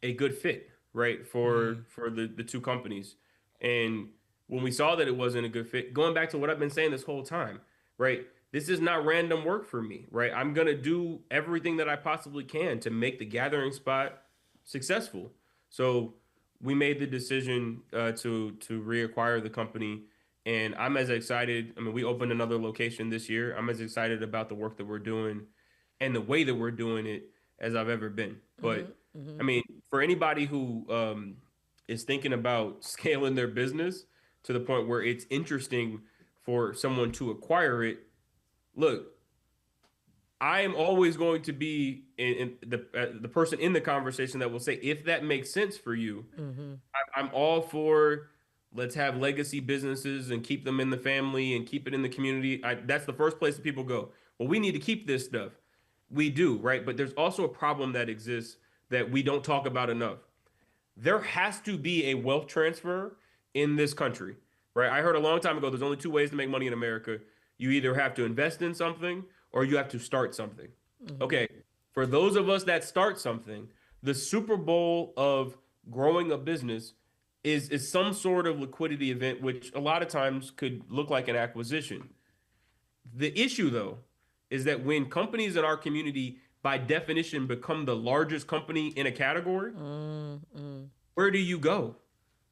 a good fit, right, for the two companies. And when we saw that it wasn't a good fit, going back to what I've been saying this whole time, right, this is not random work for me, right? I'm going to do everything that I possibly can to make the gathering spot successful. So we made the decision to reacquire the company. And I'm as excited. I mean, we opened another location this year. I'm as excited about the work that we're doing and the way that we're doing it as I've ever been. But I mean, for anybody who is thinking about scaling their business to the point where it's interesting for someone to acquire it, look, I am always going to be in the person in the conversation that will say, if that makes sense for you, I'm all for. Let's have legacy businesses and keep them in the family and keep it in the community. That's the first place that people go. Well, we need to keep this stuff. We do, right? But there's also a problem that exists that we don't talk about enough. There has to be a wealth transfer in this country, right? I heard a long time ago, there's only two ways to make money in America. You either have to invest in something or you have to start something. Okay, for those of us that start something, the Super Bowl of growing a business is some sort of liquidity event, which a lot of times could look like an acquisition. The issue, though, is that when companies in our community, by definition, become the largest company in a category, where do you go,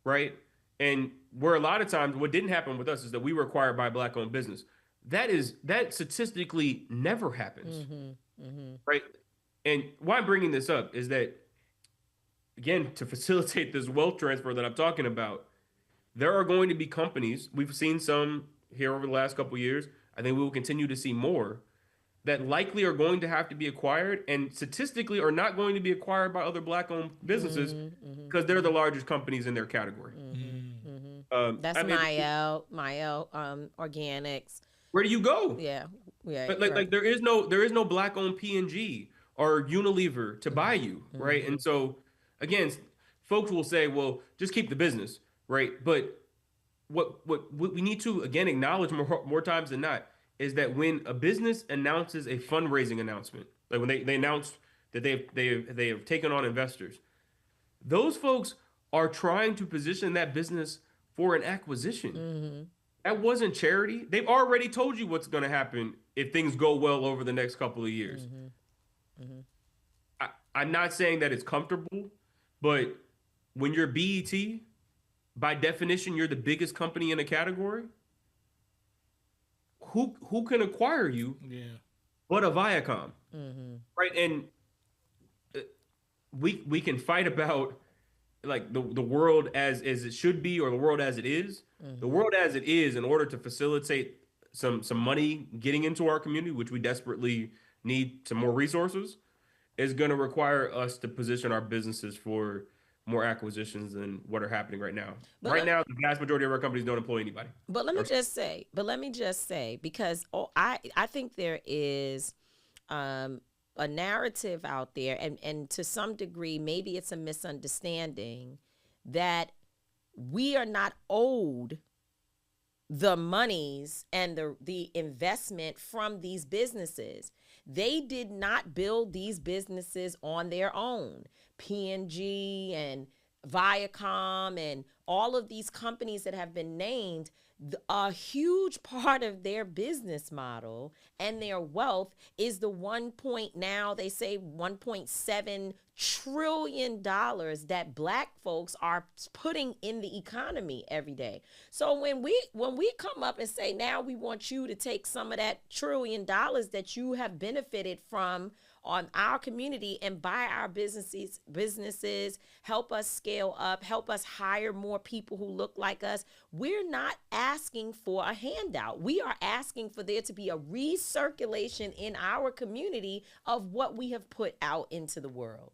right? And where a lot of times, what didn't happen with us is that we were acquired by a Black-owned business. That statistically never happens, right? And why I'm bringing this up is that, again, to facilitate this wealth transfer that I'm talking about, there are going to be companies, we've seen some here over the last couple of years, I think we will continue to see more, that likely are going to have to be acquired and statistically are not going to be acquired by other Black-owned businesses because they're the largest companies in their category. That's Mael Organics. Where do you go? Yeah. But like there is no Black-owned P&G or Unilever to buy you, right? And so, again, folks will say, well, just keep the business, right? But what we need to again acknowledge more times than not is that when a business announces a fundraising announcement, like when they announce that they have taken on investors, those folks are trying to position that business for an acquisition. Mm-hmm. That wasn't charity. They've already told you what's going to happen if things go well over the next couple of years. Mm-hmm. Mm-hmm. I'm not saying that it's comfortable, but when you're BET, by definition, you're the biggest company in a category. Who can acquire you? Yeah. But a Viacom, Mm-hmm. right? And we can fight about like the world as it should be or the world as it is. Mm-hmm. The world as it is, in order to facilitate some money getting into our community, which we desperately need some more resources, is going to require us to position our businesses for more acquisitions than what are happening right now. Right now, the vast majority of our companies don't employ anybody. But let me just say, because I think there is a narrative out there, and to some degree, maybe it's a misunderstanding that we are not owed the monies and the investment from these businesses. They did not build these businesses on their own. P&G and Viacom and all of these companies that have been named, a huge part of their business model and their wealth is the now they say $1.7 trillion that Black folks are putting in the economy every day. So when we come up and say, now we want you to take some of that $1 trillion that you have benefited from on our community and buy our businesses, help us scale up, help us hire more people who look like us. We're not asking for a handout. We are asking for there to be a recirculation in our community of what we have put out into the world.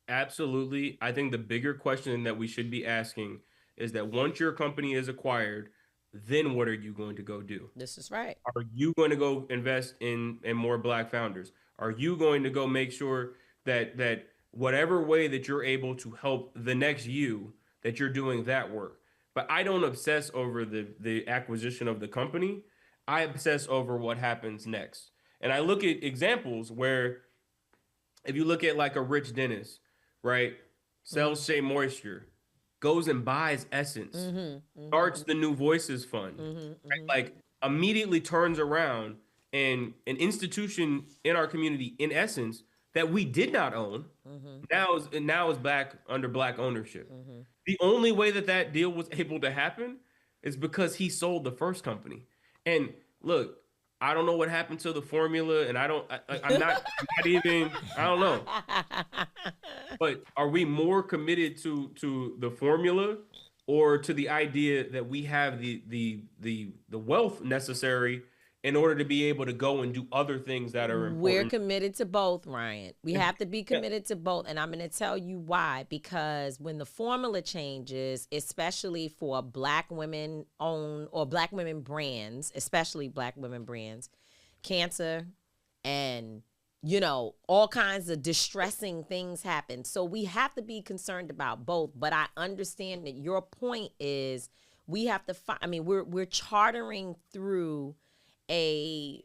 Absolutely. I think the bigger question that we should be asking is that once your company is acquired, then what are you going to go do? This is right. Are you going to go invest in more Black founders? Are you going to go make sure that whatever way that you're able to help the next you, that you're doing that work? But I don't obsess over the acquisition of the company. I obsess over what happens next. And I look at examples where if you look at like a Rich Dennis, right? Sells Shea Moisture, goes and buys Essence, starts the New Voices Fund, right? Like immediately turns around and an institution in our community, in essence, that we did not own, now is back under Black ownership. The only way that deal was able to happen is because he sold the first company. And look, I don't know what happened to the formula, and I'm not even, I don't know. But are we more committed to the formula or to the idea that we have the wealth necessary in order to be able to go and do other things that are important? We're committed to both, Ryan. We have to be committed to both. And I'm going to tell you why. Because when the formula changes, especially for Black women owned or Black women brands, especially Black women brands, cancer and, all kinds of distressing things happen. So we have to be concerned about both. But I understand that your point is we have to we're chartering through a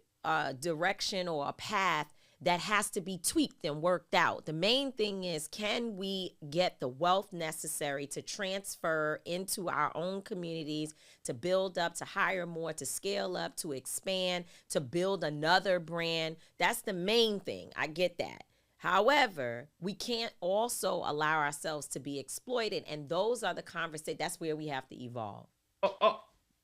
direction or a path that has to be tweaked and worked out. The main thing is, can we get the wealth necessary to transfer into our own communities, to build up, to hire more, to scale up, to expand, to build another brand? That's the main thing. I get that. However, we can't also allow ourselves to be exploited. And those are the conversations. That's where we have to evolve.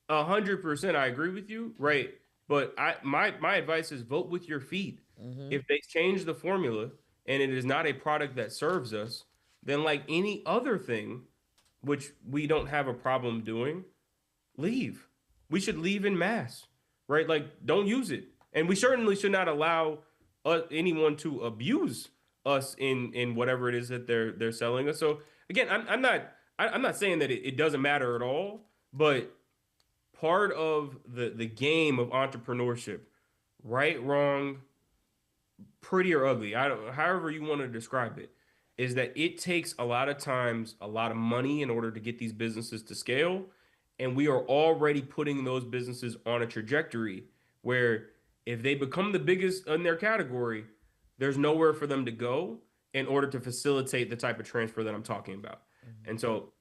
100%. I agree with you. Right. But my advice is vote with your feet. If they change the formula and it is not a product that serves us, then like any other thing, which we don't have a problem doing, leave. We should leave in mass, right? Like, don't use it. And we certainly should not allow anyone to abuse us in whatever it is that they're selling us. So again, I'm not saying that it doesn't matter at all, but part of the game of entrepreneurship, right, wrong, pretty or ugly, however you want to describe it, is that it takes a lot of times a lot of money in order to get these businesses to scale. And we are already putting those businesses on a trajectory where if they become the biggest in their category, there's nowhere for them to go in order to facilitate the type of transfer that I'm talking about. And so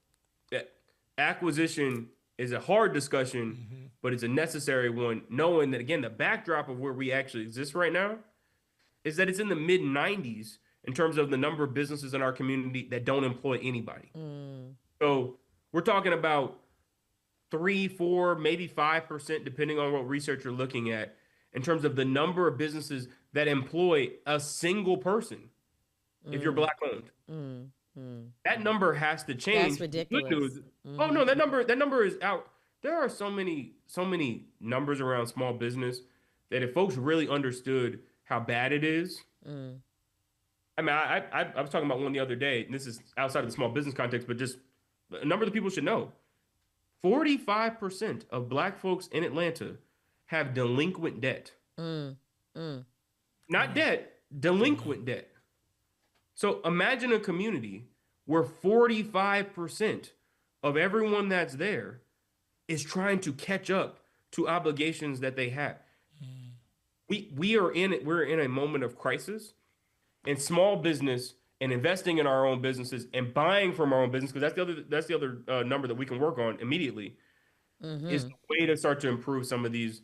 acquisition is a hard discussion, but it's a necessary one, knowing that, again, the backdrop of where we actually exist right now is that it's in the mid 90s in terms of the number of businesses in our community that don't employ anybody. So we're talking about 3, 4, maybe 5%, depending on what research you're looking at, in terms of the number of businesses that employ a single person. If you're Black owned, that number has to change. That's ridiculous. Good news. Oh no, that number is out. There are so many numbers around small business that if folks really understood how bad it is. I mean, I was talking about one the other day, and this is outside of the small business context, but just a number of people should know. 45% of Black folks in Atlanta have delinquent debt. Not debt, delinquent debt. So imagine a community where 45% of everyone that's there is trying to catch up to obligations that they have. We're in a moment of crisis, and small business and investing in our own businesses and buying from our own business, because that's the other number that we can work on immediately, is the way to start to improve some of these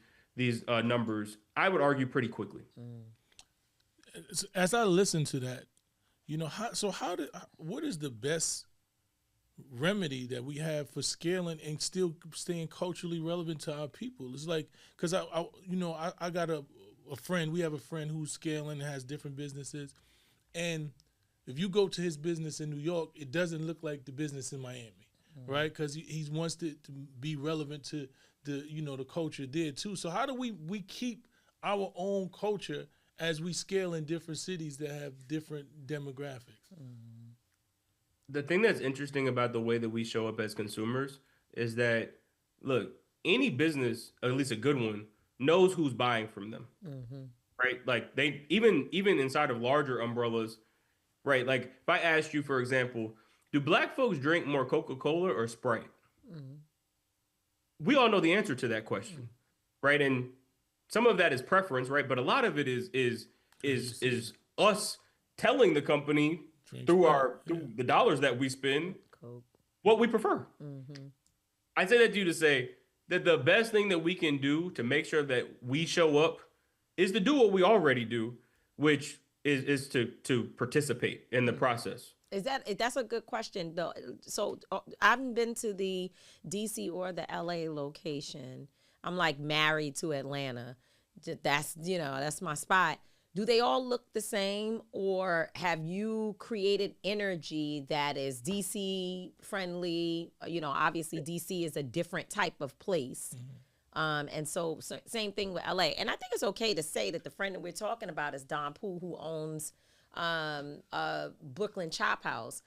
numbers. I would argue pretty quickly. As I listen to that, what is the best remedy that we have for scaling and still staying culturally relevant to our people? It's like, because I got a friend. We have a friend who's scaling and has different businesses, and if you go to his business in New York, it doesn't look like the business in Miami, right? Because he wants to be relevant to the culture there too. So how do we keep our own culture as we scale in different cities that have different demographics? The thing that's interesting about the way that we show up as consumers is that, look, any business, at least a good one, knows who's buying from them, right? Like they even inside of larger umbrellas, right? Like if I asked you, for example, do Black folks drink more Coca-Cola or Sprite? We all know the answer to that question, right? And some of that is preference, right? But a lot of it is us telling the company through the dollars that we spend what we prefer. I say that to you to say that the best thing that we can do to make sure that we show up is to do what we already do, which is to participate in the process. That's a good question though. So I haven't been to the DC or the LA location. I'm like married to Atlanta. That's my spot. Do they all look the same, or have you created energy that is DC friendly? Obviously DC is a different type of place. And so same thing with LA. And I think it's okay to say that the friend that we're talking about is Don Poole, who owns Brooklyn Chop House.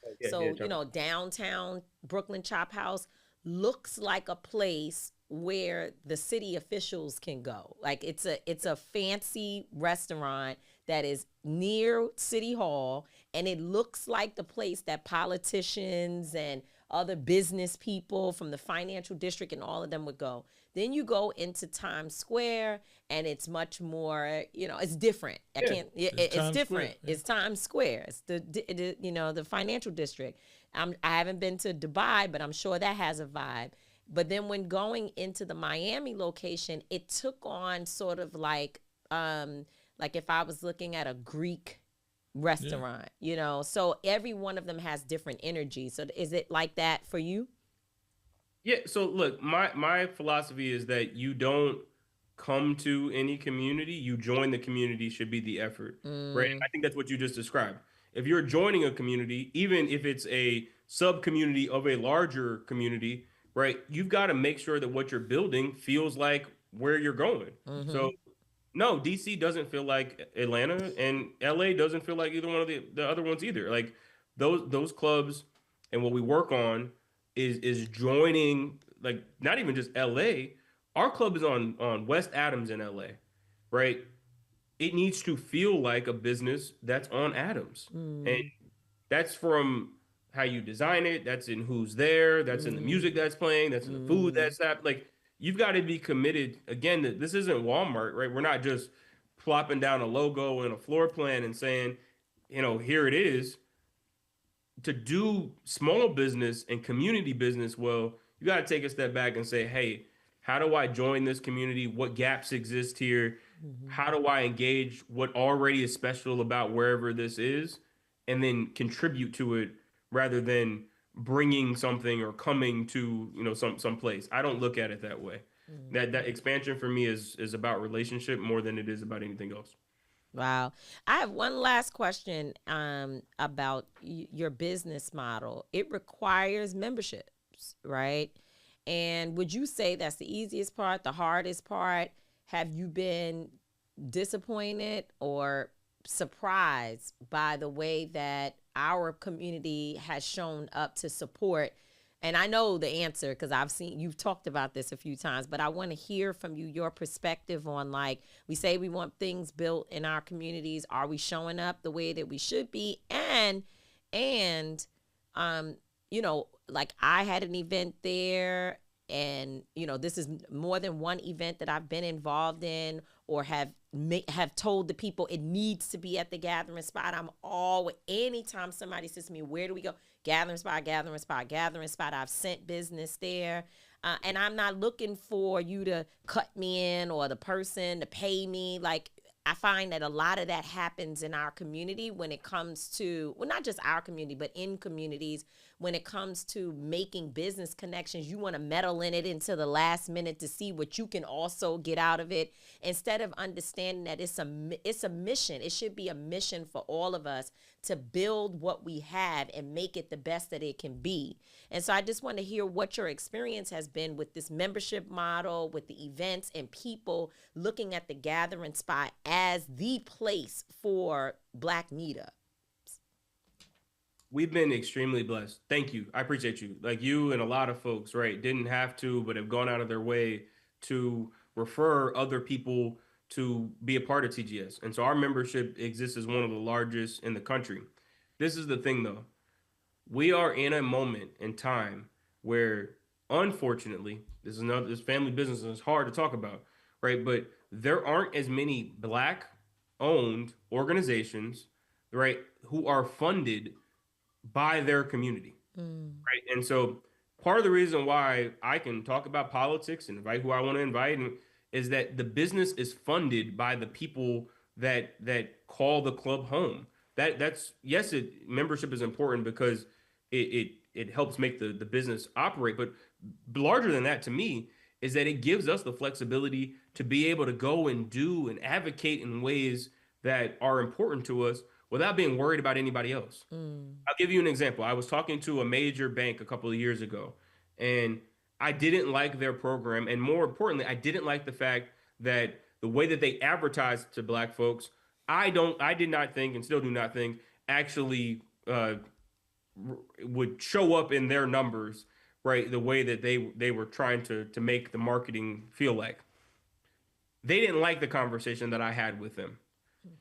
Downtown Brooklyn Chop House looks like a place where the city officials can go. Like it's a fancy restaurant that is near City Hall, and it looks like the place that politicians and other business people from the financial district and all of them would go. Then you go into Times Square, and it's much more, it's different. It's different. Yeah. It's Times Square. It's the financial district. I haven't been to Dubai, but I'm sure that has a vibe. But then when going into the Miami location, it took on sort of like if I was looking at a Greek restaurant, so every one of them has different energy. So is it like that for you? Yeah. So look, my philosophy is that you don't come to any community, you join the community should be the effort, right? And I think that's what you just described. If you're joining a community, even if it's a sub-community of a larger community, right, you've got to make sure that what you're building feels like where you're going. So no, DC doesn't feel like Atlanta, and LA doesn't feel like either one of the other ones either. Like those clubs, and what we work on is joining, like not even just LA. Our club is on West Adams in LA, right? It needs to feel like a business that's on Adams. And that's from how you design it. That's in who's there. That's in the music that's playing. That's in the food that's that. Like, you've got to be committed. Again, this isn't Walmart, right? We're not just plopping down a logo and a floor plan and saying, here it is. To do small business and community business well, you got to take a step back and say, hey, how do I join this community? What gaps exist here? How do I engage what already is special about wherever this is, and then contribute to it rather than bringing something or coming to some place. I don't look at it that way. That expansion for me is about relationship more than it is about anything else. Wow. I have one last question about your business model. It requires memberships, right? And would you say that's the easiest part, the hardest part? Have you been disappointed or surprised by the way that our community has shown up to support? And I know the answer because you've talked about this a few times, but I want to hear from you, your perspective on, like, we say we want things built in our communities. Are we showing up the way that we should be? And like, I had an event there, and, this is more than one event that I've been involved in or have told the people it needs to be at the gathering spot. Anytime somebody says to me, where do we go? Gathering spot, gathering spot, gathering spot. I've sent business there. And I'm not looking for you to cut me in or the person to pay me. Like, I find that a lot of that happens in our community when it comes to, well, not just our community, but in communities, when it comes to making business connections. You want to meddle in it until the last minute to see what you can also get out of it, instead of understanding that it's a mission. It should be a mission for all of us to build what we have and make it the best that it can be. And so I just want to hear what your experience has been with this membership model, with the events and people looking at the gathering spot as the place for Black meetup. We've been extremely blessed. Thank you. I appreciate you. Like, you and a lot of folks, right, didn't have to, but have gone out of their way to refer other people to be a part of TGS. And so our membership exists as one of the largest in the country. This is the thing, though. We are in a moment in time where, unfortunately, this family business, and it's hard to talk about, right? But there aren't as many Black-owned organizations, right, who are funded by their community, right? And so part of the reason why I can talk about politics and invite who I want to invite is that the business is funded by the people that call the club home. That's yes, membership is important because it helps make the business operate, but larger than that to me is that it gives us the flexibility to be able to go and do and advocate in ways that are important to us without being worried about anybody else. I'll give you an example. I was talking to a major bank a couple of years ago, and I didn't like their program. And more importantly, I didn't like the fact that the way that they advertised to Black folks, I did not think, and still do not think, actually would show up in their numbers, right? The way that they were trying to make the marketing feel like. They didn't like the conversation that I had with them.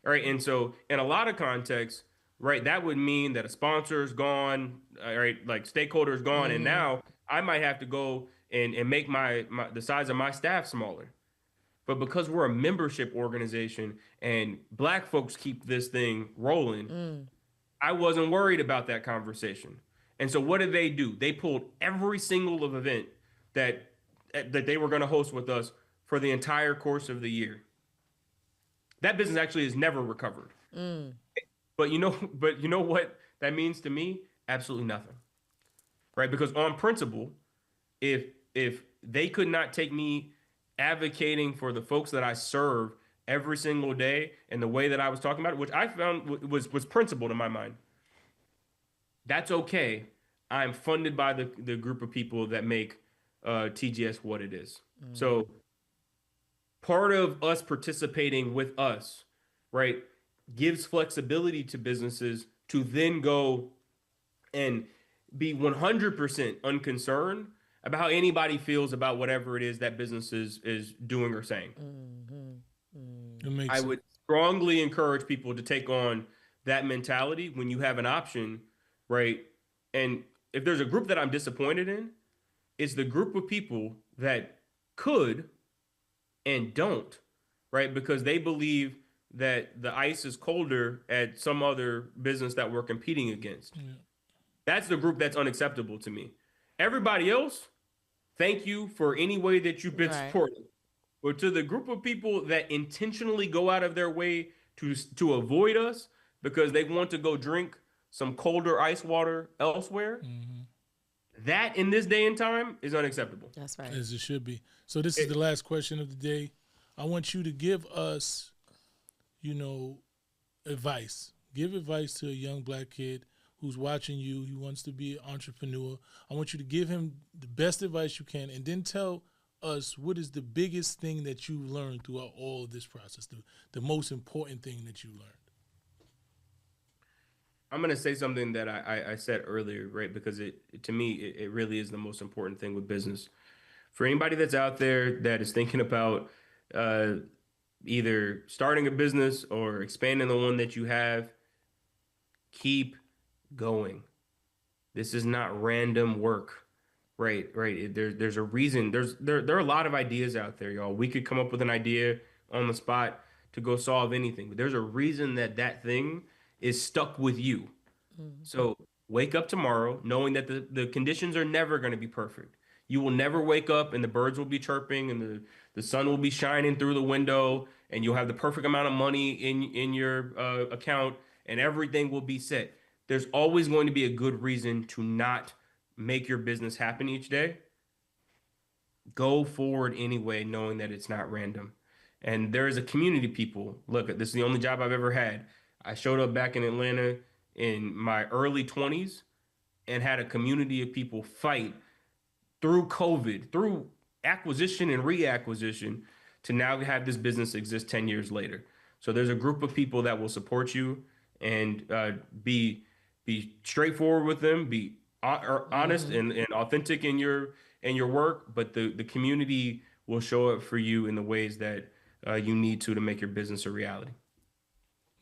Right. And so in a lot of contexts, right, that would mean that a sponsor is gone, right, like stakeholder is gone. And now I might have to go and make the size of my staff smaller. But because we're a membership organization and Black folks keep this thing rolling, I wasn't worried about that conversation. And so what did they do? They pulled every single event that they were going to host with us for the entire course of the year. That business actually has never recovered. But you know what that means to me? Absolutely nothing. Right? Because on principle, if they could not take me advocating for the folks that I serve every single day and the way that I was talking about it, which I found was principled in my mind, that's okay. I'm funded by the group of people that make TGS what it is. So part of us participating with us, right, gives flexibility to businesses to then go and be 100% unconcerned about how anybody feels about whatever it is that business is doing or saying. I would strongly encourage people to take on that mentality when you have an option, right, And if there's a group that I'm disappointed in, it's the group of people that could and don't, right? Because they believe that the ice is colder at some other business that we're competing against. Yeah. That's the group that's unacceptable to me. Everybody else, thank you for any way that you've been Right. supporting. But to the group of people that intentionally go out of their way to avoid us because they want to go drink some colder ice water elsewhere, that in this day and time is unacceptable. That's right. As it should be. So this is the last question of the day. I want you to give us, advice. Give advice to a young black kid who's watching you. He wants to be an entrepreneur. I want you to give him the best advice you can, and then tell us what is the biggest thing that you learned throughout all of this process, the most important thing that you learned. I'm going to say something that I said earlier, right? Because to me, it really is the most important thing with business. For anybody that's out there that is thinking about either starting a business or expanding the one that you have, keep going. This is not random work, right? Right. There's a reason. There are a lot of ideas out there, y'all. We could come up with an idea on the spot to go solve anything, but there's a reason that thing is stuck with you. So wake up tomorrow knowing that the conditions are never going to be perfect. You will never wake up and the birds will be chirping and the sun will be shining through the window and you'll have the perfect amount of money in your account and everything will be set. There's always going to be a good reason to not make your business happen each day. Go forward anyway, knowing that it's not random. And there is a community, people. Look, this is the only job I've ever had. I showed up back in Atlanta in my early 20s and had a community of people fight through COVID, through acquisition and reacquisition to now have this business exist 10 years later. So there's a group of people that will support you and be straightforward with them, be honest and authentic in your work, but the community will show up for you in the ways that you need to make your business a reality.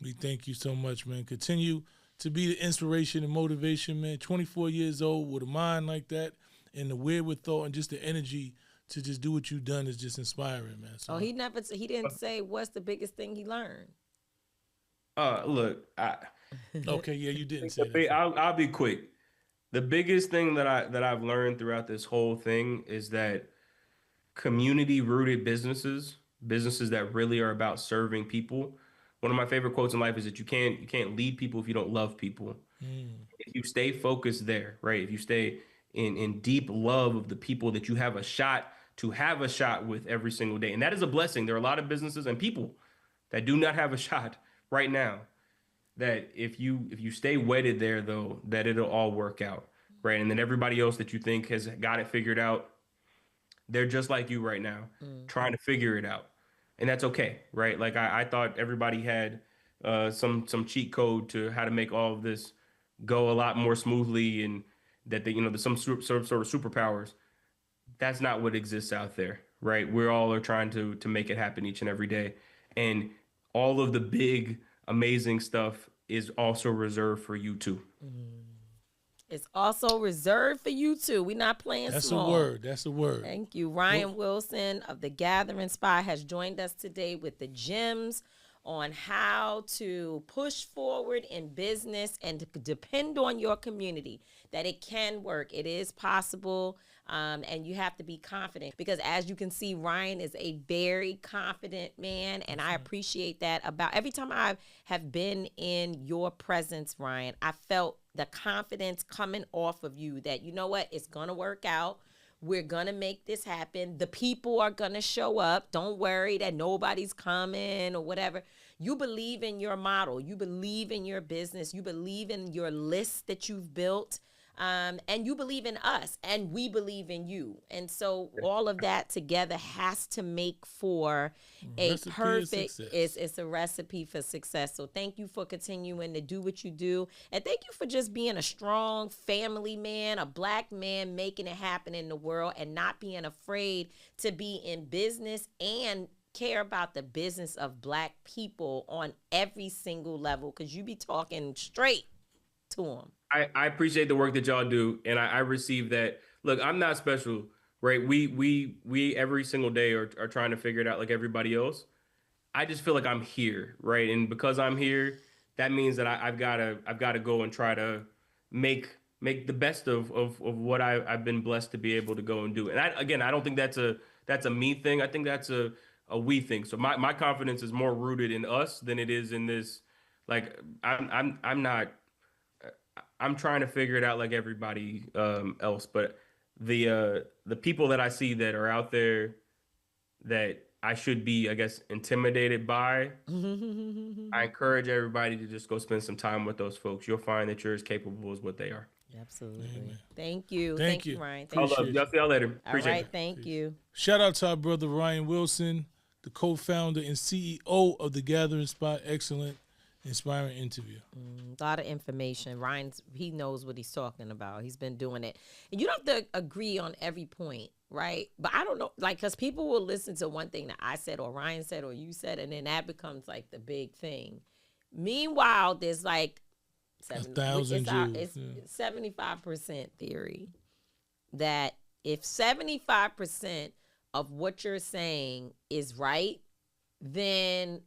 We thank you so much, man. Continue to be the inspiration and motivation, man. 24 years old with a mind like that and the wherewithal and just the energy to just do what you've done is just inspiring, man. So, he didn't say what's the biggest thing he learned. Look, okay, yeah, you didn't say that. I'll be quick. The biggest thing that I've learned throughout this whole thing is that community rooted businesses that really are about serving people. One of my favorite quotes in life is that you can't lead people if you don't love people. If you stay focused there, right? If you stay in deep love of the people that you have a shot with every single day. And that is a blessing. There are a lot of businesses and people that do not have a shot right now. That if you stay wedded there though, that it'll all work out. Right. And then everybody else that you think has got it figured out, they're just like you right now, trying to figure it out. And that's okay, right? Like I thought everybody had some cheat code to how to make all of this go a lot more smoothly, and that there's some sort of superpowers. That's not what exists out there, right? We all are trying to make it happen each and every day, and all of the big, amazing stuff is also reserved for you too. It's also reserved for you too. We're not playing small. That's a word. Thank you. Ryan Wilson of the Gathering Spot has joined us today with the gems on how to push forward in business and to depend on your community, that it can work. It is possible. And you have to be confident, because as you can see, Ryan is a very confident man. And I appreciate that about every time I have been in your presence, Ryan, I felt the confidence coming off of you that, you know what, it's going to work out. We're going to make this happen. The people are going to show up. Don't worry that nobody's coming or whatever. You believe in your model. You believe in your business. You believe in your list that you've built. And you believe in us, and we believe in you. And so all of that together has to make for a perfect, it's a recipe for success. So thank you for continuing to do what you do. And thank you for just being a strong family man, a black man, making it happen in the world and not being afraid to be in business and care about the business of black people on every single level, because you be talking straight to them. I appreciate the work that y'all do, and I receive that. Look, I'm not special, right? We every single day are trying to figure it out like everybody else. I just feel like I'm here, right? And because I'm here, that means that I've gotta go and try to make the best of what I've been blessed to be able to go and do. And I don't think that's a me thing. I think that's a we thing. So my confidence is more rooted in us than it is in this. Like I'm not. I'm trying to figure it out like everybody else, but the people that I see that are out there that I should be, I guess, intimidated by, I encourage everybody to just go spend some time with those folks. You'll find that you're as capable as what they are. Absolutely. Amen. Thank you. Thank you. Ryan. All Thank love. you. Y'all see y'all later. All Appreciate right. it. Thank you. Shout out to our brother Ryan Wilson, the co-founder and CEO of the Gathering Spot. Excellent, inspiring interview. A lot of information. He knows what he's talking about. He's been doing it. And you don't have to agree on every point, right? But I don't know, like, because people will listen to one thing that I said or Ryan said or you said, and then that becomes like the big thing. Meanwhile, there's like 75% theory that if 75% of what you're saying is right, then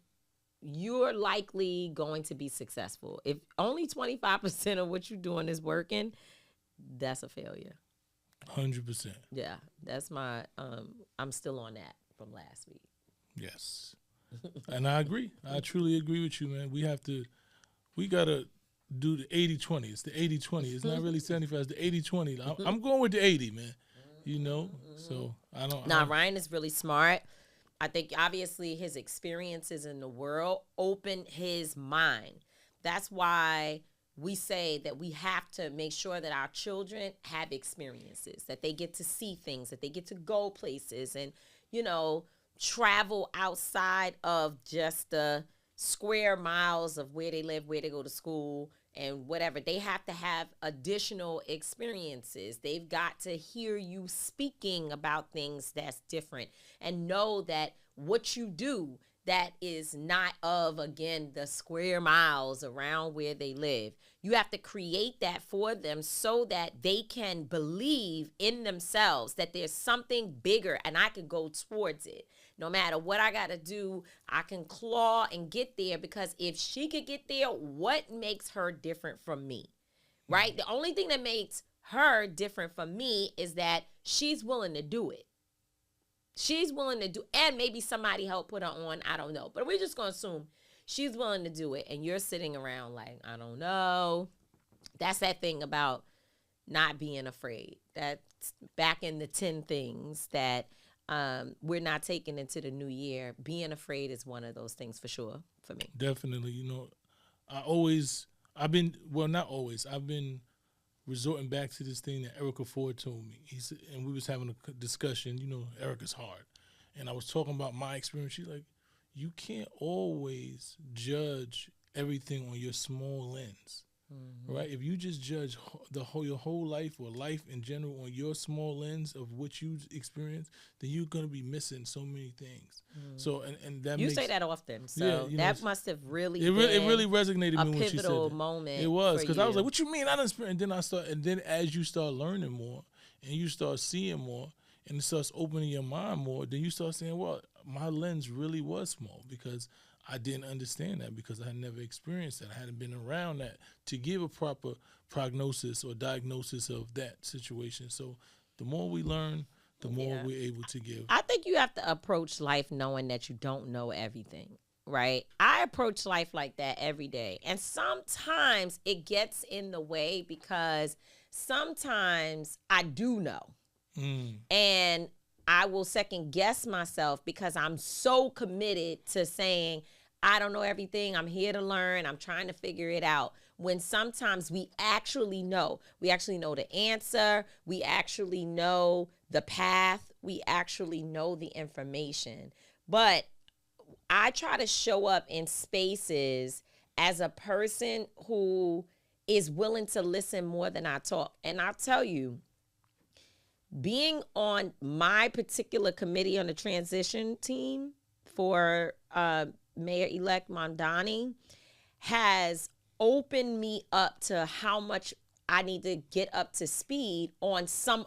you're likely going to be successful. If only 25% of what you're doing is working, that's a failure. 100%. Yeah, that's my, I'm still on that from last week. Yes. And I agree. I truly agree with you, man. We got to do the 80-20. It's the 80-20. It's not really 75. It's the 80-20. I'm going with the 80, man. You know? So I don't. Ryan is really smart. I think obviously his experiences in the world opened his mind. That's why we say that we have to make sure that our children have experiences, that they get to see things, that they get to go places and, travel outside of just the square miles of where they live, where they go to school, and whatever. They have to have additional experiences. They've got to hear you speaking about things that's different and know that what you do that is not of, again, the square miles around where they live. You have to create that for them so that they can believe in themselves that there's something bigger and I can go towards it. No matter what I got to do, I can claw and get there, because if she could get there, what makes her different from me, right? The only thing that makes her different from me is that she's willing to do it. She's willing to do, and maybe somebody helped put her on, I don't know. But we're just going to assume she's willing to do it, and you're sitting around like, I don't know. That's that thing about not being afraid. That's back in the 10 things that we're not taking into the new year. Being afraid is one of those things for sure for me. Definitely. I've been resorting back to this thing that Erica Ford told me. And we was having a discussion. Erica's hard. And I was talking about my experience. She's like, you can't always judge everything on your small lens. Mm-hmm. Right? If you just judge your whole life or life in general on your small lens of what you experience, then you're gonna be missing so many things. Mm. So and that you say that often. So that must have really it really resonated with me when she said that. A pivotal moment. It was, because I was like, "What you mean?" I didn't experience. And then as you start learning more and you start seeing more and it starts opening your mind more, then you start saying, "Well, my lens really was small because I didn't understand that, because I had never experienced that. I hadn't been around that to give a proper prognosis or diagnosis of that situation." So the more we learn, the more we're able to give. I think you have to approach life knowing that you don't know everything, right? I approach life like that every day. And sometimes it gets in the way because sometimes I do know. And I will second guess myself because I'm so committed to saying, I don't know everything. I'm here to learn. I'm trying to figure it out. When sometimes we actually know. We actually know the answer. We actually know the path. We actually know the information. But I try to show up in spaces as a person who is willing to listen more than I talk. And I'll tell you, being on my particular committee on the transition team for Mayor-elect Mondani has opened me up to how much I need to get up to speed on some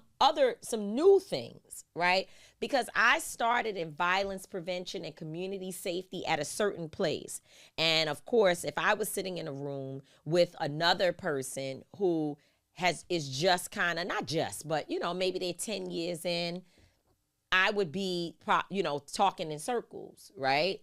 new things, right? Because I started in violence prevention and community safety at a certain place. And of course, if I was sitting in a room with another person who is just kind of, not just, but, maybe they're 10 years in, I would be, talking in circles, right?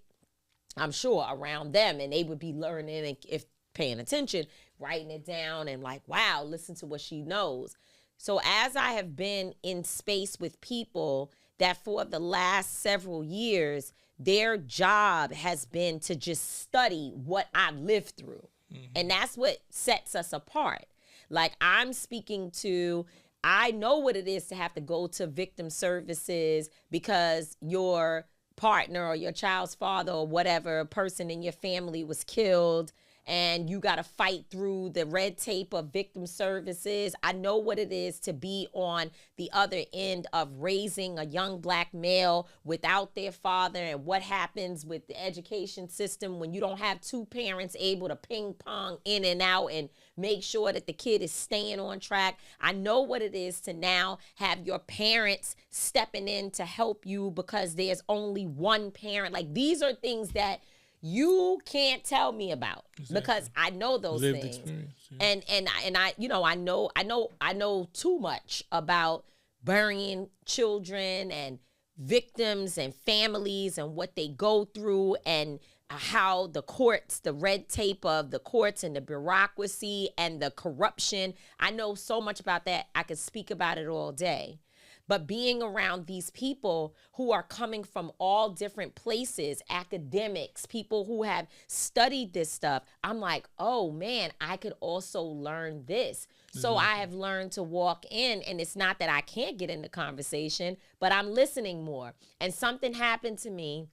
I'm sure around them, and they would be learning and if paying attention, writing it down and like, wow, listen to what she knows. So as I have been in space with people that for the last several years, their job has been to just study what I've lived through. Mm-hmm. And that's what sets us apart. Like I'm speaking to, I know what it is to have to go to victim services because your partner or your child's father or whatever person in your family was killed and you got to fight through the red tape of victim services. I know what it is to be on the other end of raising a young black male without their father and what happens with the education system when you don't have two parents able to ping pong in and out and make sure that the kid is staying on track. I know what it is to now have your parents stepping in to help you because there's only one parent. Like these are things that you can't tell me about because I know those lived things. Yeah. And I know too much about burying children and victims and families and what they go through and how the courts, the red tape of the courts and the bureaucracy and the corruption. I know so much about that. I could speak about it all day. But being around these people who are coming from all different places, academics, people who have studied this stuff, I'm like, oh man, I could also learn this. Mm-hmm. So I have learned to walk in, and it's not that I can't get into conversation, but I'm listening more. And something happened to me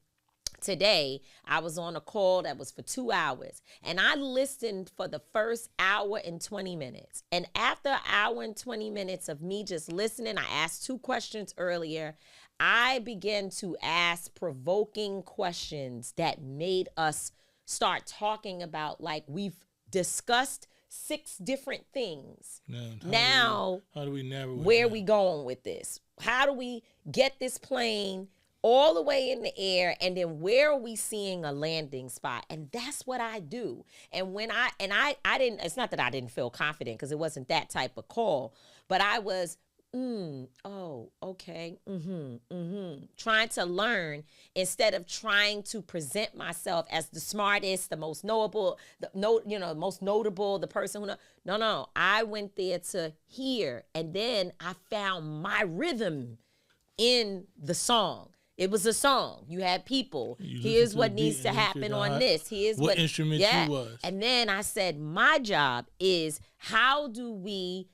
today. I was on a call that was for 2 hours, and I listened for the first hour and 20 minutes. And after an hour and 20 minutes of me just listening, I asked 2 questions earlier. I began to ask provoking questions that made us start talking about, like, we've discussed 6 different things. Now, how do we narrow where are we going with this? How do we get this plane all the way in the air, and then where are we seeing a landing spot? And that's what I do. And when I didn't, it's not that I didn't feel confident because it wasn't that type of call, but I was, okay, trying to learn instead of trying to present myself as the smartest, the most knowable, most notable, the person who no, I went there to hear, and then I found my rhythm in the song. It was a song. You had people. Here's what needs to happen on this. Here's what instrument you was. And then I said, my job is how do we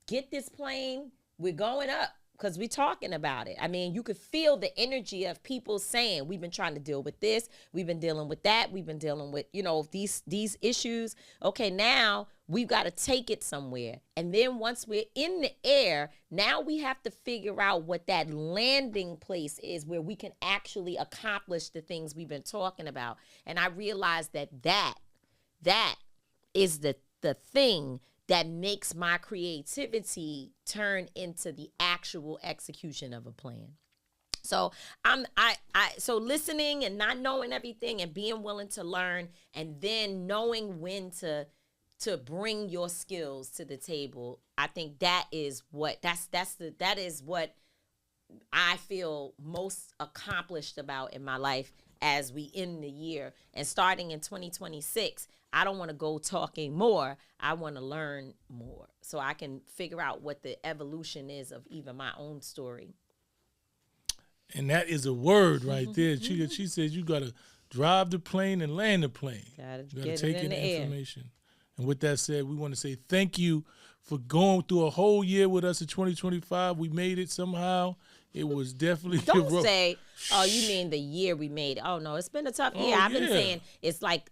get this plane? We're going up because we're talking about it. I mean, you could feel the energy of people saying, we've been trying to deal with this. We've been dealing with that. We've been dealing with, these issues. Okay, now we've got to take it somewhere. And then once we're in the air, now we have to figure out what that landing place is where we can actually accomplish the things we've been talking about. And I realized that is the thing that makes my creativity turn into the actual execution of a plan. So so listening and not knowing everything and being willing to learn, and then knowing when to bring your skills to the table. I think that is what that is what I feel most accomplished about in my life as we end the year. And starting in 2026, I don't want to go talking more. I want to learn more so I can figure out what the evolution is of even my own story. And that is a word right there. She says you got to drive the plane and land the plane. You got to take in the information. And with that said, we want to say thank you for going through a whole year with us in 2025. We made it somehow. It was definitely Don't say, oh, you mean the year we made it. Oh, no, it's been a tough year. I've been saying it's like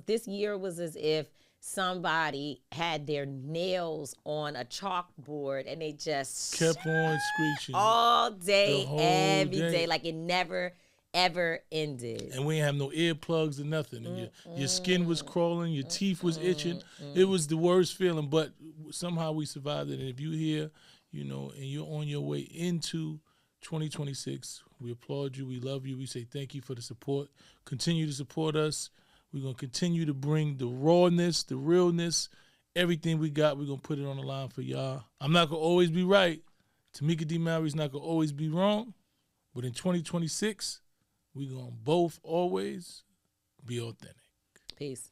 this year was as if somebody had their nails on a chalkboard and they just kept on screeching all day, every day. Like it never, ever ended. And we didn't have no earplugs or nothing. And your skin was crawling, your teeth was itching. It was the worst feeling. But somehow we survived it. And if you're here, you know, and you're on your way into 2026, we applaud you. We love you. We say thank you for the support. Continue to support us. We're going to continue to bring the rawness, the realness, everything we got. We're going to put it on the line for y'all. I'm not going to always be right. Tamika D. Mallory's not going to always be wrong. But in 2026, we're going to both always be authentic. Peace.